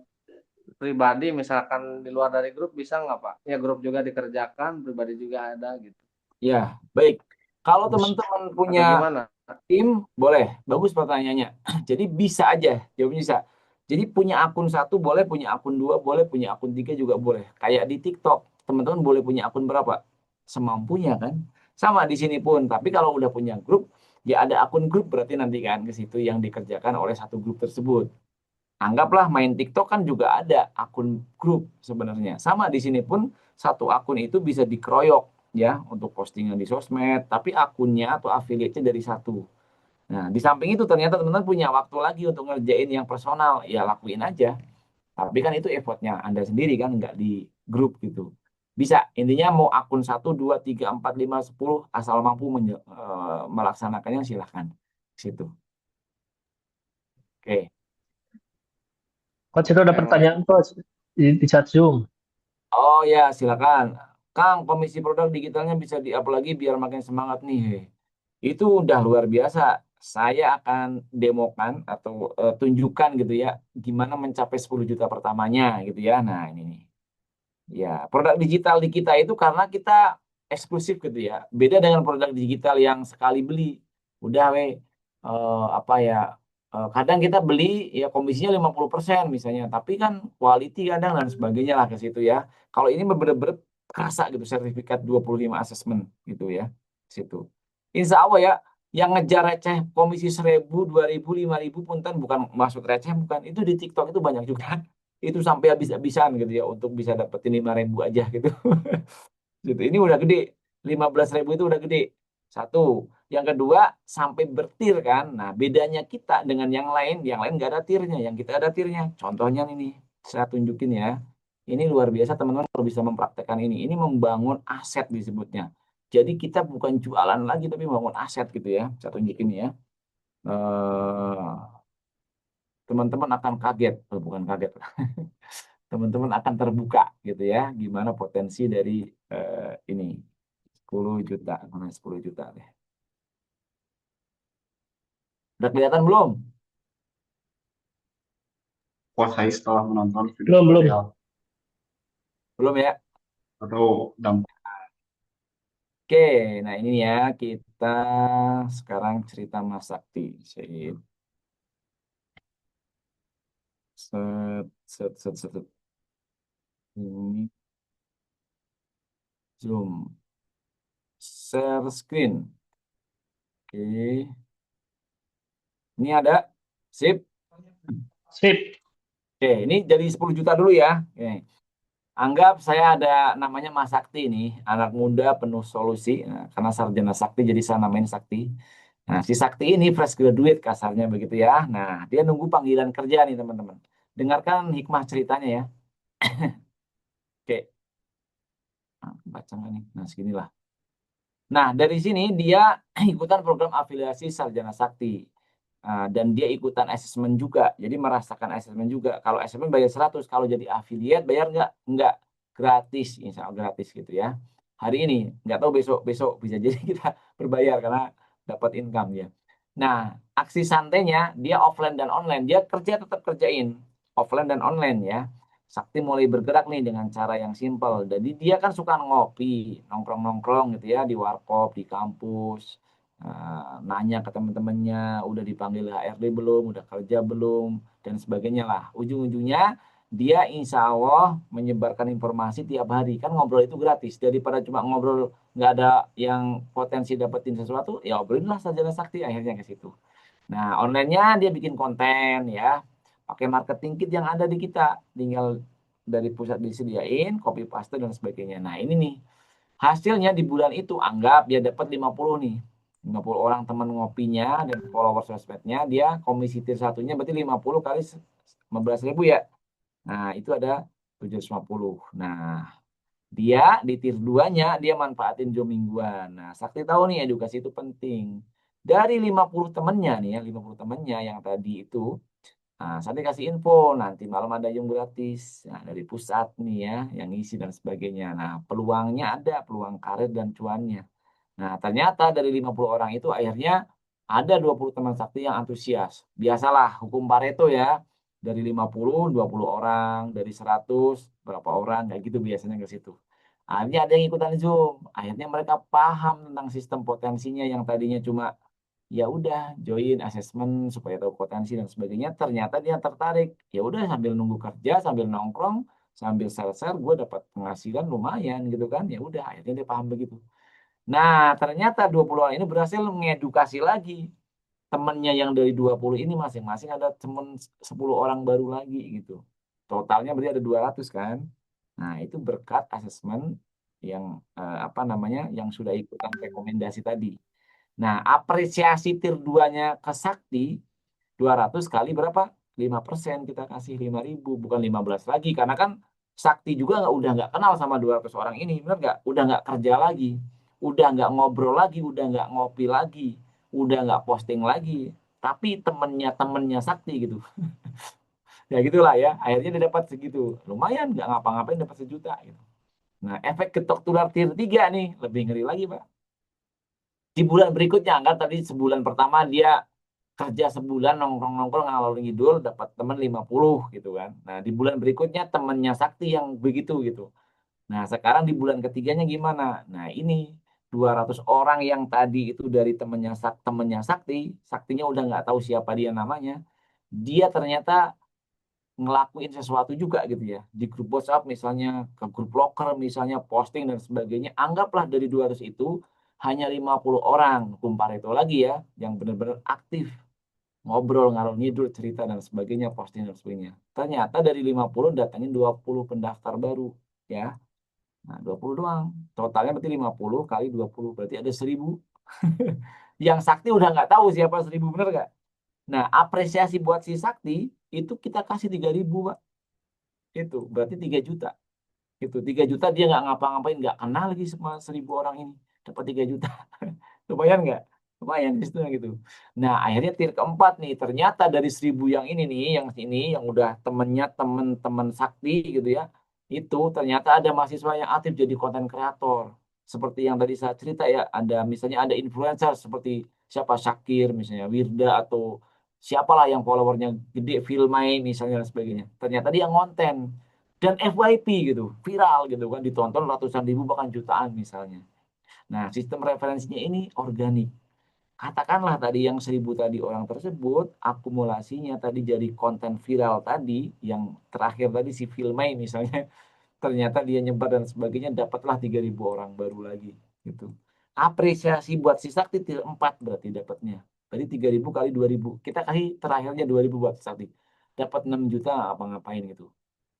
pribadi, misalkan di luar dari grup bisa nggak, Pak? Ya grup juga dikerjakan, pribadi juga ada gitu. Ya, baik. Kalau Bagus. teman-teman atau punya gimana? tim, boleh. Bagus pertanyaannya. Jadi bisa aja, jawabnya bisa. Jadi punya akun satu boleh, punya akun dua boleh, punya akun tiga juga boleh. Kayak di TikTok, teman-teman boleh punya akun berapa? Semampunya kan? Sama di sini pun. Tapi kalau udah punya grup, ya ada akun grup berarti nanti kan ke situ yang dikerjakan oleh satu grup tersebut. Anggaplah main TikTok kan juga ada akun grup sebenarnya. Sama di sini pun satu akun itu bisa dikeroyok ya untuk postingan di sosmed, tapi akunnya atau affiliate-nya dari satu. Nah, di samping itu ternyata teman-teman punya waktu lagi untuk ngerjain yang personal, ya lakuin aja. Tapi kan itu effortnya Anda sendiri kan, nggak di grup gitu. Bisa, intinya mau akun 1, 2, 3, 4, 5, 10, asal mampu melaksanakannya silahkan. Situ. Oke. Coach itu ada Yang pertanyaan coach di chat Zoom. Oh ya, silakan. Kang, komisi produk digitalnya bisa di-up lagi biar makin semangat nih. Itu udah luar biasa. Saya akan demokan atau tunjukkan gitu ya, gimana mencapai 10 juta pertamanya gitu ya. Nah, ini nih. Ya, produk digital di kita itu karena kita eksklusif gitu ya. Beda dengan produk digital yang sekali beli. Udah apa ya, kadang kita beli ya komisinya 50% misalnya, tapi kan quality kadang dan sebagainya lah ke situ ya. Kalau ini bener-bener kerasa gitu sertifikat 25 assessment gitu ya. Situ. Insya Allah ya, yang ngejar receh komisi 1.000, 2.000, 5.000 punten bukan maksud receh bukan. Itu di TikTok itu banyak juga. Itu sampai habis-habisan gitu ya untuk bisa dapetin 5.000 aja gitu. Gitu. Ini udah gede. 15.000 itu udah gede. Satu. Yang kedua, sampai bertir kan. Nah, bedanya kita dengan yang lain nggak ada tirnya. Yang kita ada tirnya. Contohnya ini, saya tunjukin ya. Ini luar biasa teman-teman kalau bisa mempraktekkan ini. Ini membangun aset disebutnya. Jadi kita bukan jualan lagi, tapi membangun aset gitu ya. Saya tunjukin ya. Eh, Teman-teman akan kaget. Bukan kaget. Teman-teman akan terbuka gitu ya. Gimana potensi dari ini. 10 juta, mana 10 juta deh. Udah kelihatan belum? Kuasai setelah menonton video Belum, belum. tutorial Belum ya? atau dampak Oke, nah ini ya kita sekarang cerita Mas Sakti. Sip. Set, set, set, set, set. Ini zoom. Share screen. Oke. Ini ada. Sip. Sip. Oke, ini jadi 10 juta dulu ya. Oke. Anggap saya ada namanya Mas Sakti nih, anak muda penuh solusi. Nah, karena sarjana Sakti jadi saya namain Sakti. Nah, si Sakti ini fresh graduate kasarnya begitu ya. Nah, dia nunggu panggilan kerja nih teman-teman. Dengarkan hikmah ceritanya ya. Oke, nah, baca nggak nih? Nah, seginilah. Nah, dari sini dia ikutan program afiliasi sarjana Sakti. Dan dia ikutan asesmen juga. Jadi merasakan asesmen juga. Kalau asesmen bayar 100, kalau jadi affiliate bayar nggak? Nggak. Gratis, insya Allah gratis gitu ya. Hari ini, nggak tahu besok bisa jadi kita berbayar karena dapat income ya. Nah, aksi santainya dia offline dan online. Dia kerja tetap kerjain offline dan online ya. Sakti mulai bergerak nih dengan cara yang simpel. Jadi dia kan suka ngopi, nongkrong-nongkrong gitu ya di warkop, di kampus. Nanya ke teman-temannya, udah dipanggil HRD belum, udah kerja belum, dan sebagainya lah. Ujung-ujungnya dia insya Allah menyebarkan informasi tiap hari. Kan ngobrol itu gratis. Daripada cuma ngobrol nggak ada yang potensi dapetin sesuatu, ya obrolinlah sarjana sakti akhirnya ke situ. Nah, online-nya dia bikin konten ya, pakai marketing kit yang ada di kita. Tinggal dari pusat disediain, copy paste dan sebagainya. Nah, ini nih. Hasilnya di bulan itu anggap dia dapat 50 nih. 50 orang teman ngopinya dan follower sosmednya, dia komisi tier satunya berarti 50 kali 15.000 ya. Nah, itu ada 750. Nah, dia di tier 2-nya dia manfaatin jam mingguan. Nah, Sakti tahu nih edukasi itu penting. Dari 50 temennya nih ya, 50 temennya yang tadi itu, nah, Sakti kasih info nanti malam ada yang gratis. Nah, dari pusat nih ya, yang isi dan sebagainya. Nah, peluangnya ada, peluang karir dan cuannya. Nah, ternyata dari 50 orang itu akhirnya ada 20 teman sakti yang antusias. Biasalah hukum Pareto ya. Dari 50, 20 orang, dari 100 berapa orang, kayak gitu biasanya ke situ. Akhirnya ada yang ikutan Zoom. Akhirnya mereka paham tentang sistem potensinya yang tadinya cuma ya udah join asesmen supaya tahu potensi dan sebagainya. Ternyata dia tertarik. Ya udah sambil nunggu kerja, sambil nongkrong, sambil share-share, gue dapat penghasilan lumayan gitu kan. Ya udah akhirnya dia paham begitu. Nah, ternyata 20 orang ini berhasil mengedukasi lagi temennya yang dari 20 ini masing-masing ada temen 10 orang baru lagi gitu. Totalnya berarti ada 200 kan. Nah, itu berkat asesmen yang apa namanya yang sudah ikutan rekomendasi tadi. Nah, apresiasi tier 2-nya ke Sakti 200 kali berapa? 5% kita kasih 5.000 bukan 15 lagi karena kan Sakti juga udah nggak kenal sama 200 orang ini, benar nggak? Udah nggak kerja lagi, udah nggak ngobrol lagi, udah nggak ngopi lagi, udah nggak posting lagi, tapi temennya Sakti gitu. Ya gitulah ya, akhirnya dia dapat segitu, lumayan nggak ngapa-ngapain dapat 1 juta gitu. Nah, efek ketok tular tier 3 nih lebih ngeri lagi Pak. Di bulan berikutnya kan tadi sebulan pertama dia kerja sebulan nongkrong-nongkrong ngalor ngidul dapat teman 50 gitu kan. Nah, di bulan berikutnya temannya Sakti yang begitu gitu. Nah, sekarang di bulan ketiganya gimana? Nah, ini 200 orang yang tadi itu dari temannya Sakti, Saktinya udah nggak tahu siapa dia namanya. Dia ternyata ngelakuin sesuatu juga gitu ya. Di grup WhatsApp misalnya, ke grup loker misalnya posting dan sebagainya. Anggaplah dari 200 itu hanya 50 orang, Kumpareto lagi ya, yang benar-benar aktif ngobrol, ngalor ngidul, cerita dan sebagainya, posting dan sebagainya. Ternyata dari 50 datangin 20 pendaftar baru, ya. Nah, 20 doang. Totalnya berarti 50 kali 20, berarti ada 1.000. Yang Sakti udah nggak tahu siapa 1.000, bener nggak? Nah, apresiasi buat si Sakti, itu kita kasih 3.000, Pak. Itu, berarti 3 juta. Itu, 3 juta dia nggak ngapa-ngapain, nggak kenal lagi sama 1.000 orang ini. Dapat 3 juta. Lumayan nggak? Lumayan di situ gitu. Nah, akhirnya tier keempat nih, ternyata dari 1.000 yang ini nih, yang ini, yang udah temennya temen-temen Sakti gitu ya, itu ternyata ada mahasiswa yang aktif jadi konten kreator. Seperti yang tadi saya cerita ya, ada misalnya ada influencer seperti siapa Syakir misalnya, Wirda atau siapalah yang followernya gede, Filmai misalnya dan sebagainya. Ternyata dia ngonten dan FYP gitu, viral gitu kan, ditonton ratusan ribu bahkan jutaan misalnya. Nah, sistem referensinya ini organik. Katakanlah tadi yang 1.000 tadi orang tersebut, akumulasinya tadi jadi konten viral tadi, yang terakhir tadi si Filmai misalnya, ternyata dia nyebar dan sebagainya, dapatlah 3.000 orang baru lagi. Gitu. Apresiasi buat si Sakti 4 berarti dapatnya. Tadi 3.000 kali 2.000. Kita kasih terakhirnya 2.000 buat Sakti. Dapat 6 juta apa-ngapain gitu.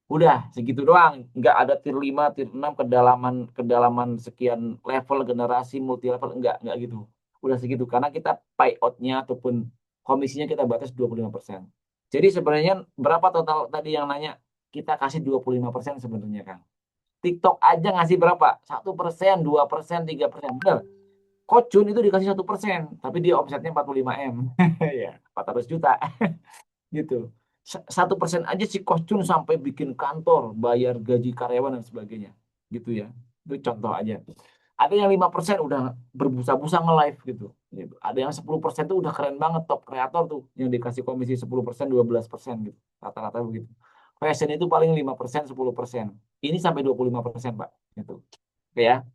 Udah segitu doang, nggak ada tier 5, tier 6 kedalaman kedalaman sekian level generasi multi level enggak gitu. Udah segitu karena kita payout-nya ataupun komisinya kita batas 25%. Jadi sebenarnya berapa total tadi yang nanya? Kita kasih 25% sebenarnya Kang. TikTok aja ngasih berapa? 1%, 2%, 3%. Benar. Kocun itu dikasih 1%, tapi dia omsetnya 45 M. Ya, 400 juta. Gitu. 1% aja si Koscun sampai bikin kantor, bayar gaji karyawan dan sebagainya. Gitu ya. Itu contoh aja. Ada yang 5% udah berbusa-busa nge-live gitu. Gitu. Ada yang 10% tuh udah keren banget, top kreator tuh. Yang dikasih komisi 10%, 12% gitu. Rata-rata begitu. Fashion itu paling 5%, 10%. Ini sampai 25%, Pak. Gitu. Oke ya.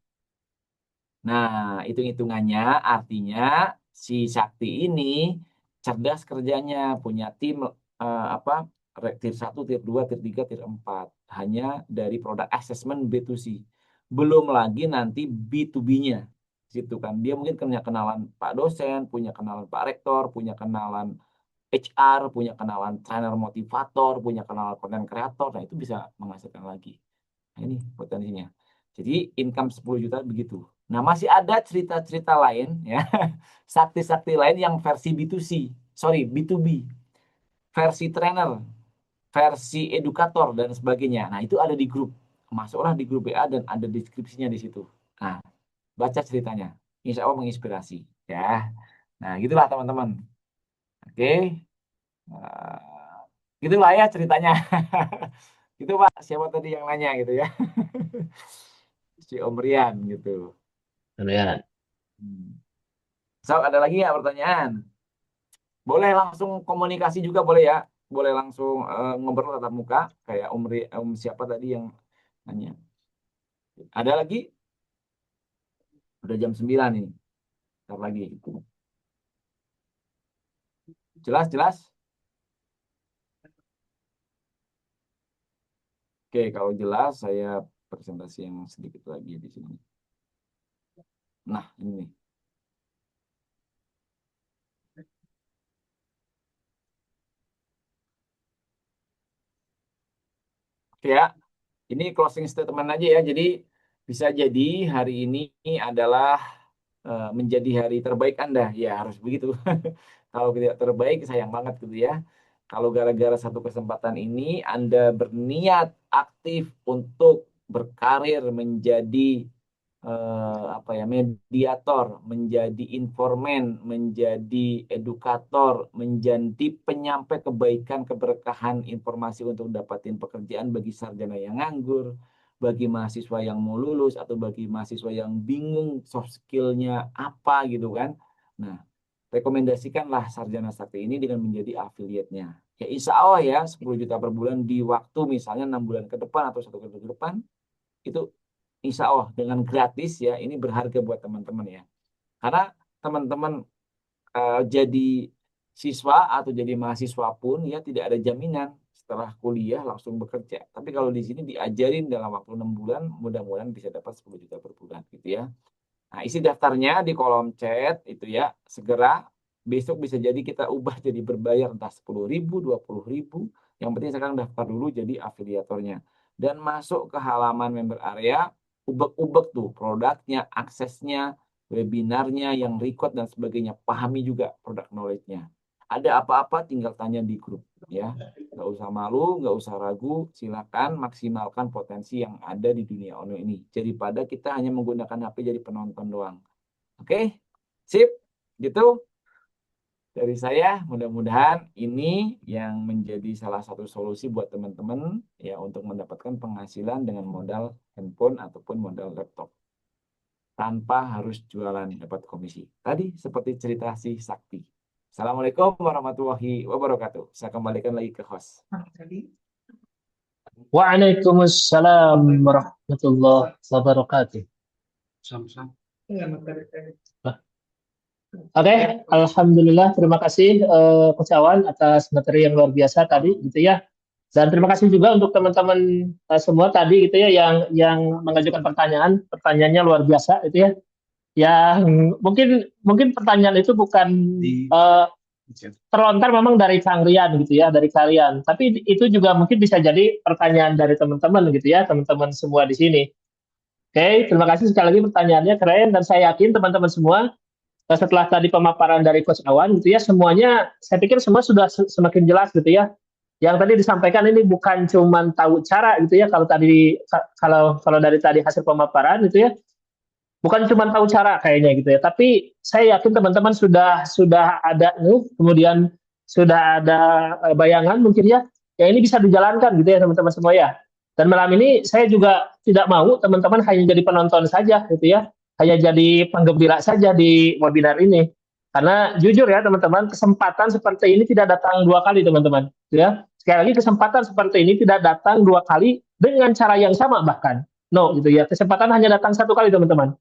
Nah, hitung-hitungannya artinya si Sakti ini cerdas kerjanya, punya tim apa tier 1, tier 2, tier 3, tier 4. Hanya dari produk assessment B2C. Belum lagi nanti B2B-nya. Situ kan. Dia mungkin punya kenalan Pak dosen, punya kenalan Pak rektor, punya kenalan HR, punya kenalan trainer motivator, punya kenalan konten kreator. Nah, itu bisa menghasilkan lagi. Nah, ini potensinya. Jadi income 10 juta begitu. Nah, masih ada cerita-cerita lain ya. Sakti-sakti lain yang versi B2C. Sorry, B2B. Versi trainer, versi edukator dan sebagainya. Nah, itu ada di grup. Masuklah di grup BA dan ada deskripsinya di situ. Nah, baca ceritanya. Insya Allah menginspirasi ya. Nah, gitulah teman-teman. Oke. Gitulah ya ceritanya. Gitu Pak, siapa tadi yang nanya gitu ya? Si Om Rian gitu. Ya. Hmm. So, ada lagi nggak pertanyaan? Boleh langsung komunikasi juga boleh ya. Boleh langsung ngobrol tatap muka kayak Om siapa tadi yang nanya. Ada lagi? Udah jam 9 ini. Ntar lagi. Jelas? Oke, kalau jelas saya presentasi yang sedikit lagi di sini. Nah, ini. Oke ya, ini closing statement aja ya. Jadi bisa jadi hari ini adalah menjadi hari terbaik Anda. Ya harus begitu. Kalau tidak terbaik sayang banget gitu ya. Kalau gara-gara satu kesempatan ini Anda berniat aktif untuk berkarir menjadi apa ya, mediator, menjadi informan, menjadi edukator, menjadi penyampai kebaikan, keberkahan informasi untuk dapatin pekerjaan bagi sarjana yang nganggur, bagi mahasiswa yang mau lulus, atau bagi mahasiswa yang bingung soft skill-nya apa gitu kan. Nah, rekomendasikanlah Sarjana Sakti ini dengan menjadi afiliatnya. Ya insya Allah ya 10 juta per bulan di waktu misalnya 6 bulan ke depan atau 1 tahun ke depan, itu insya Allah dengan gratis ya, ini berharga buat teman-teman ya. Karena teman-teman jadi siswa atau jadi mahasiswa pun ya tidak ada jaminan setelah kuliah langsung bekerja. Tapi kalau di sini diajarin dalam waktu 6 bulan, mudah-mudahan bisa dapat 10 juta per bulan gitu ya. Nah, isi daftarnya di kolom chat itu ya, segera. Besok bisa jadi kita ubah jadi berbayar entah 10.000, 20.000. Yang penting sekarang daftar dulu jadi afiliatornya. Dan masuk ke halaman member area, ubek-ubek tuh produknya, aksesnya, webinarnya, yang record dan sebagainya. Pahami juga produk knowledge-nya. Ada apa-apa tinggal tanya di grup ya. Nggak usah malu, nggak usah ragu, silakan maksimalkan potensi yang ada di dunia online ini. Daripada kita hanya menggunakan HP jadi penonton doang. Oke, sip, gitu. Dari saya, mudah-mudahan ini yang menjadi salah satu solusi buat teman-teman ya untuk mendapatkan penghasilan dengan modal handphone ataupun modal laptop. Tanpa harus jualan dapat komisi. Tadi seperti cerita si Sakti. Assalamualaikum warahmatullahi wabarakatuh. Saya kembalikan lagi ke host. Waalaikumsalam warahmatullahi wabarakatuh. Sam. Oke, alhamdulillah, terima kasih Coach Awan atas materi yang luar biasa tadi gitu ya. Dan terima kasih juga untuk teman-teman semua tadi gitu ya yang mengajukan pertanyaannya luar biasa gitu ya. Yang mungkin pertanyaan itu bukan terlontar memang dari Kang Rian gitu ya, dari kalian. Tapi itu juga mungkin bisa jadi pertanyaan dari teman-teman gitu ya, teman-teman semua di sini. Oke, terima kasih sekali lagi pertanyaannya keren dan saya yakin teman-teman semua setelah tadi pemaparan dari Coach Awan gitu ya, semuanya saya pikir semua sudah semakin jelas gitu ya. Yang tadi disampaikan ini bukan cuma tahu cara gitu ya, kalau dari tadi hasil pemaparan gitu ya, bukan cuma tahu cara kayaknya gitu ya, tapi saya yakin teman-teman sudah ada nih, kemudian sudah ada bayangan mungkin ya, ini bisa dijalankan gitu ya teman-teman semua ya. Dan malam ini saya juga tidak mau teman-teman hanya jadi penonton saja gitu ya, hanya jadi penggembira saja di webinar ini. Karena jujur ya teman-teman, kesempatan seperti ini tidak datang 2 kali teman-teman. Ya. Sekali lagi kesempatan seperti ini tidak datang 2 kali dengan cara yang sama bahkan. No gitu ya, kesempatan hanya datang 1 kali teman-teman.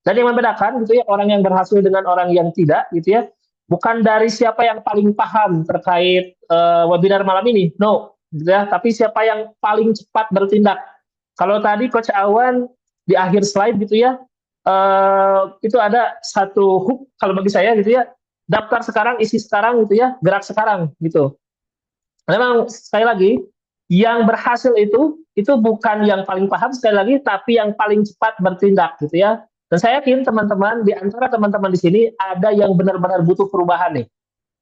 Dan yang membedakan gitu ya orang yang berhasil dengan orang yang tidak gitu ya, bukan dari siapa yang paling paham terkait webinar malam ini. No, gitu ya, tapi siapa yang paling cepat bertindak. Kalau tadi Coach Awan di akhir slide gitu ya, itu ada satu hook kalau bagi saya gitu ya, daftar sekarang, isi sekarang gitu ya, gerak sekarang gitu. Memang sekali lagi yang berhasil itu bukan yang paling paham sekali lagi, tapi yang paling cepat bertindak gitu ya. Dan saya yakin teman-teman di antara teman-teman di sini ada yang benar-benar butuh perubahan nih.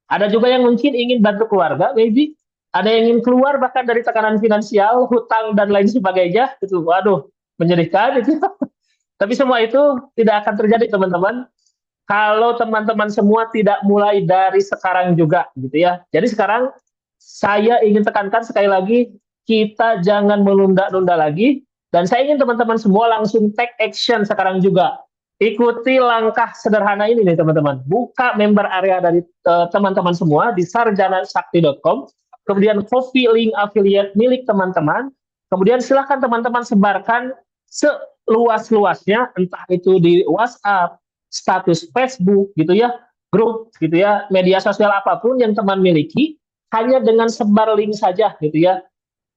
Ada juga yang mungkin ingin bantu keluarga, maybe. Ada yang ingin keluar bahkan dari tekanan finansial, hutang dan lain sebagainya. Itu, waduh, menyedihkan itu. Tapi semua itu tidak akan terjadi teman-teman kalau teman-teman semua tidak mulai dari sekarang juga gitu ya. Jadi sekarang saya ingin tekankan sekali lagi, kita jangan menunda-nunda lagi, dan saya ingin teman-teman semua langsung take action sekarang juga. Ikuti langkah sederhana ini nih teman-teman. Buka member area dari teman-teman semua di sarjanasakti.com, kemudian copy link affiliate milik teman-teman, kemudian silahkan teman-teman sebarkan seluas-luasnya, entah itu di WhatsApp, status Facebook gitu ya, grup gitu ya, media sosial apapun yang teman miliki, hanya dengan sebar link saja gitu ya.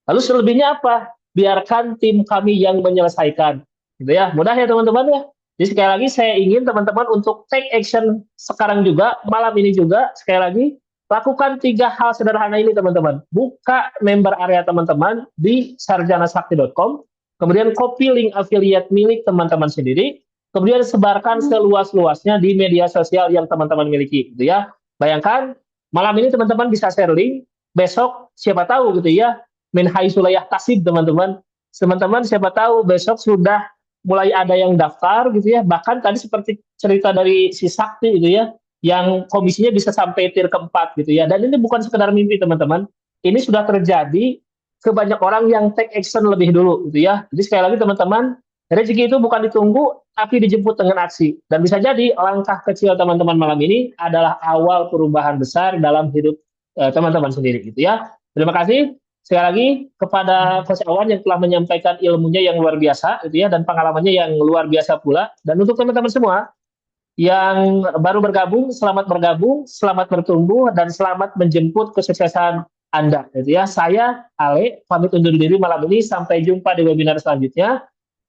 Lalu selebihnya apa? Biarkan tim kami yang menyelesaikan. Gitu ya. Mudah ya teman-teman ya. Jadi sekali lagi saya ingin teman-teman untuk take action sekarang juga, malam ini juga, sekali lagi, lakukan 3 hal sederhana ini teman-teman. Buka member area teman-teman di sarjanasakti.com, kemudian copy link affiliate milik teman-teman sendiri, kemudian sebarkan seluas-luasnya di media sosial yang teman-teman miliki. Gitu ya. Bayangkan, malam ini teman-teman bisa share link, besok siapa tahu gitu ya, min haitsulayah tasib teman-teman. Teman-teman siapa tahu besok sudah mulai ada yang daftar gitu ya. Bahkan tadi seperti cerita dari si Sakti gitu ya, yang komisinya bisa sampai tier keempat gitu ya. Dan ini bukan sekedar mimpi teman-teman. Ini sudah terjadi ke banyak orang yang take action lebih dulu gitu ya. Jadi sekali lagi teman-teman, rezeki itu bukan ditunggu tapi dijemput dengan aksi. Dan bisa jadi langkah kecil teman-teman malam ini adalah awal perubahan besar dalam hidup teman-teman sendiri gitu ya. Terima kasih sekali lagi kepada Coach Awan yang telah menyampaikan ilmunya yang luar biasa gitu ya, dan pengalamannya yang luar biasa pula. Dan untuk teman-teman semua yang baru bergabung, selamat bertumbuh dan selamat menjemput kesuksesan Anda gitu ya. Saya Ale pamit undur diri malam ini, sampai jumpa di webinar selanjutnya.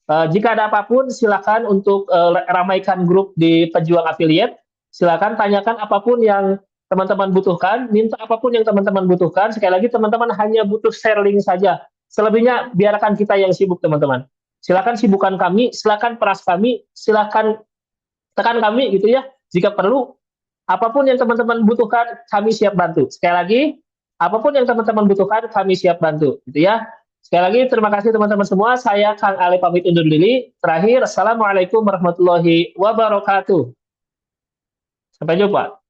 Jika ada apapun silakan untuk ramaikan grup di Pejuang Affiliate. Silakan tanyakan apapun yang teman-teman butuhkan, minta apapun yang teman-teman butuhkan. Sekali lagi teman-teman hanya butuh share link saja. Selebihnya biarkan kita yang sibuk teman-teman. Silakan sibukkan kami, silakan peras kami, silakan tekan kami gitu ya. Jika perlu, apapun yang teman-teman butuhkan, kami siap bantu. Sekali lagi, apapun yang teman-teman butuhkan, kami siap bantu gitu ya. Sekali lagi terima kasih teman-teman semua. Saya Kang Ale pamit undur diri. Terakhir, assalamualaikum warahmatullahi wabarakatuh. Sampai jumpa.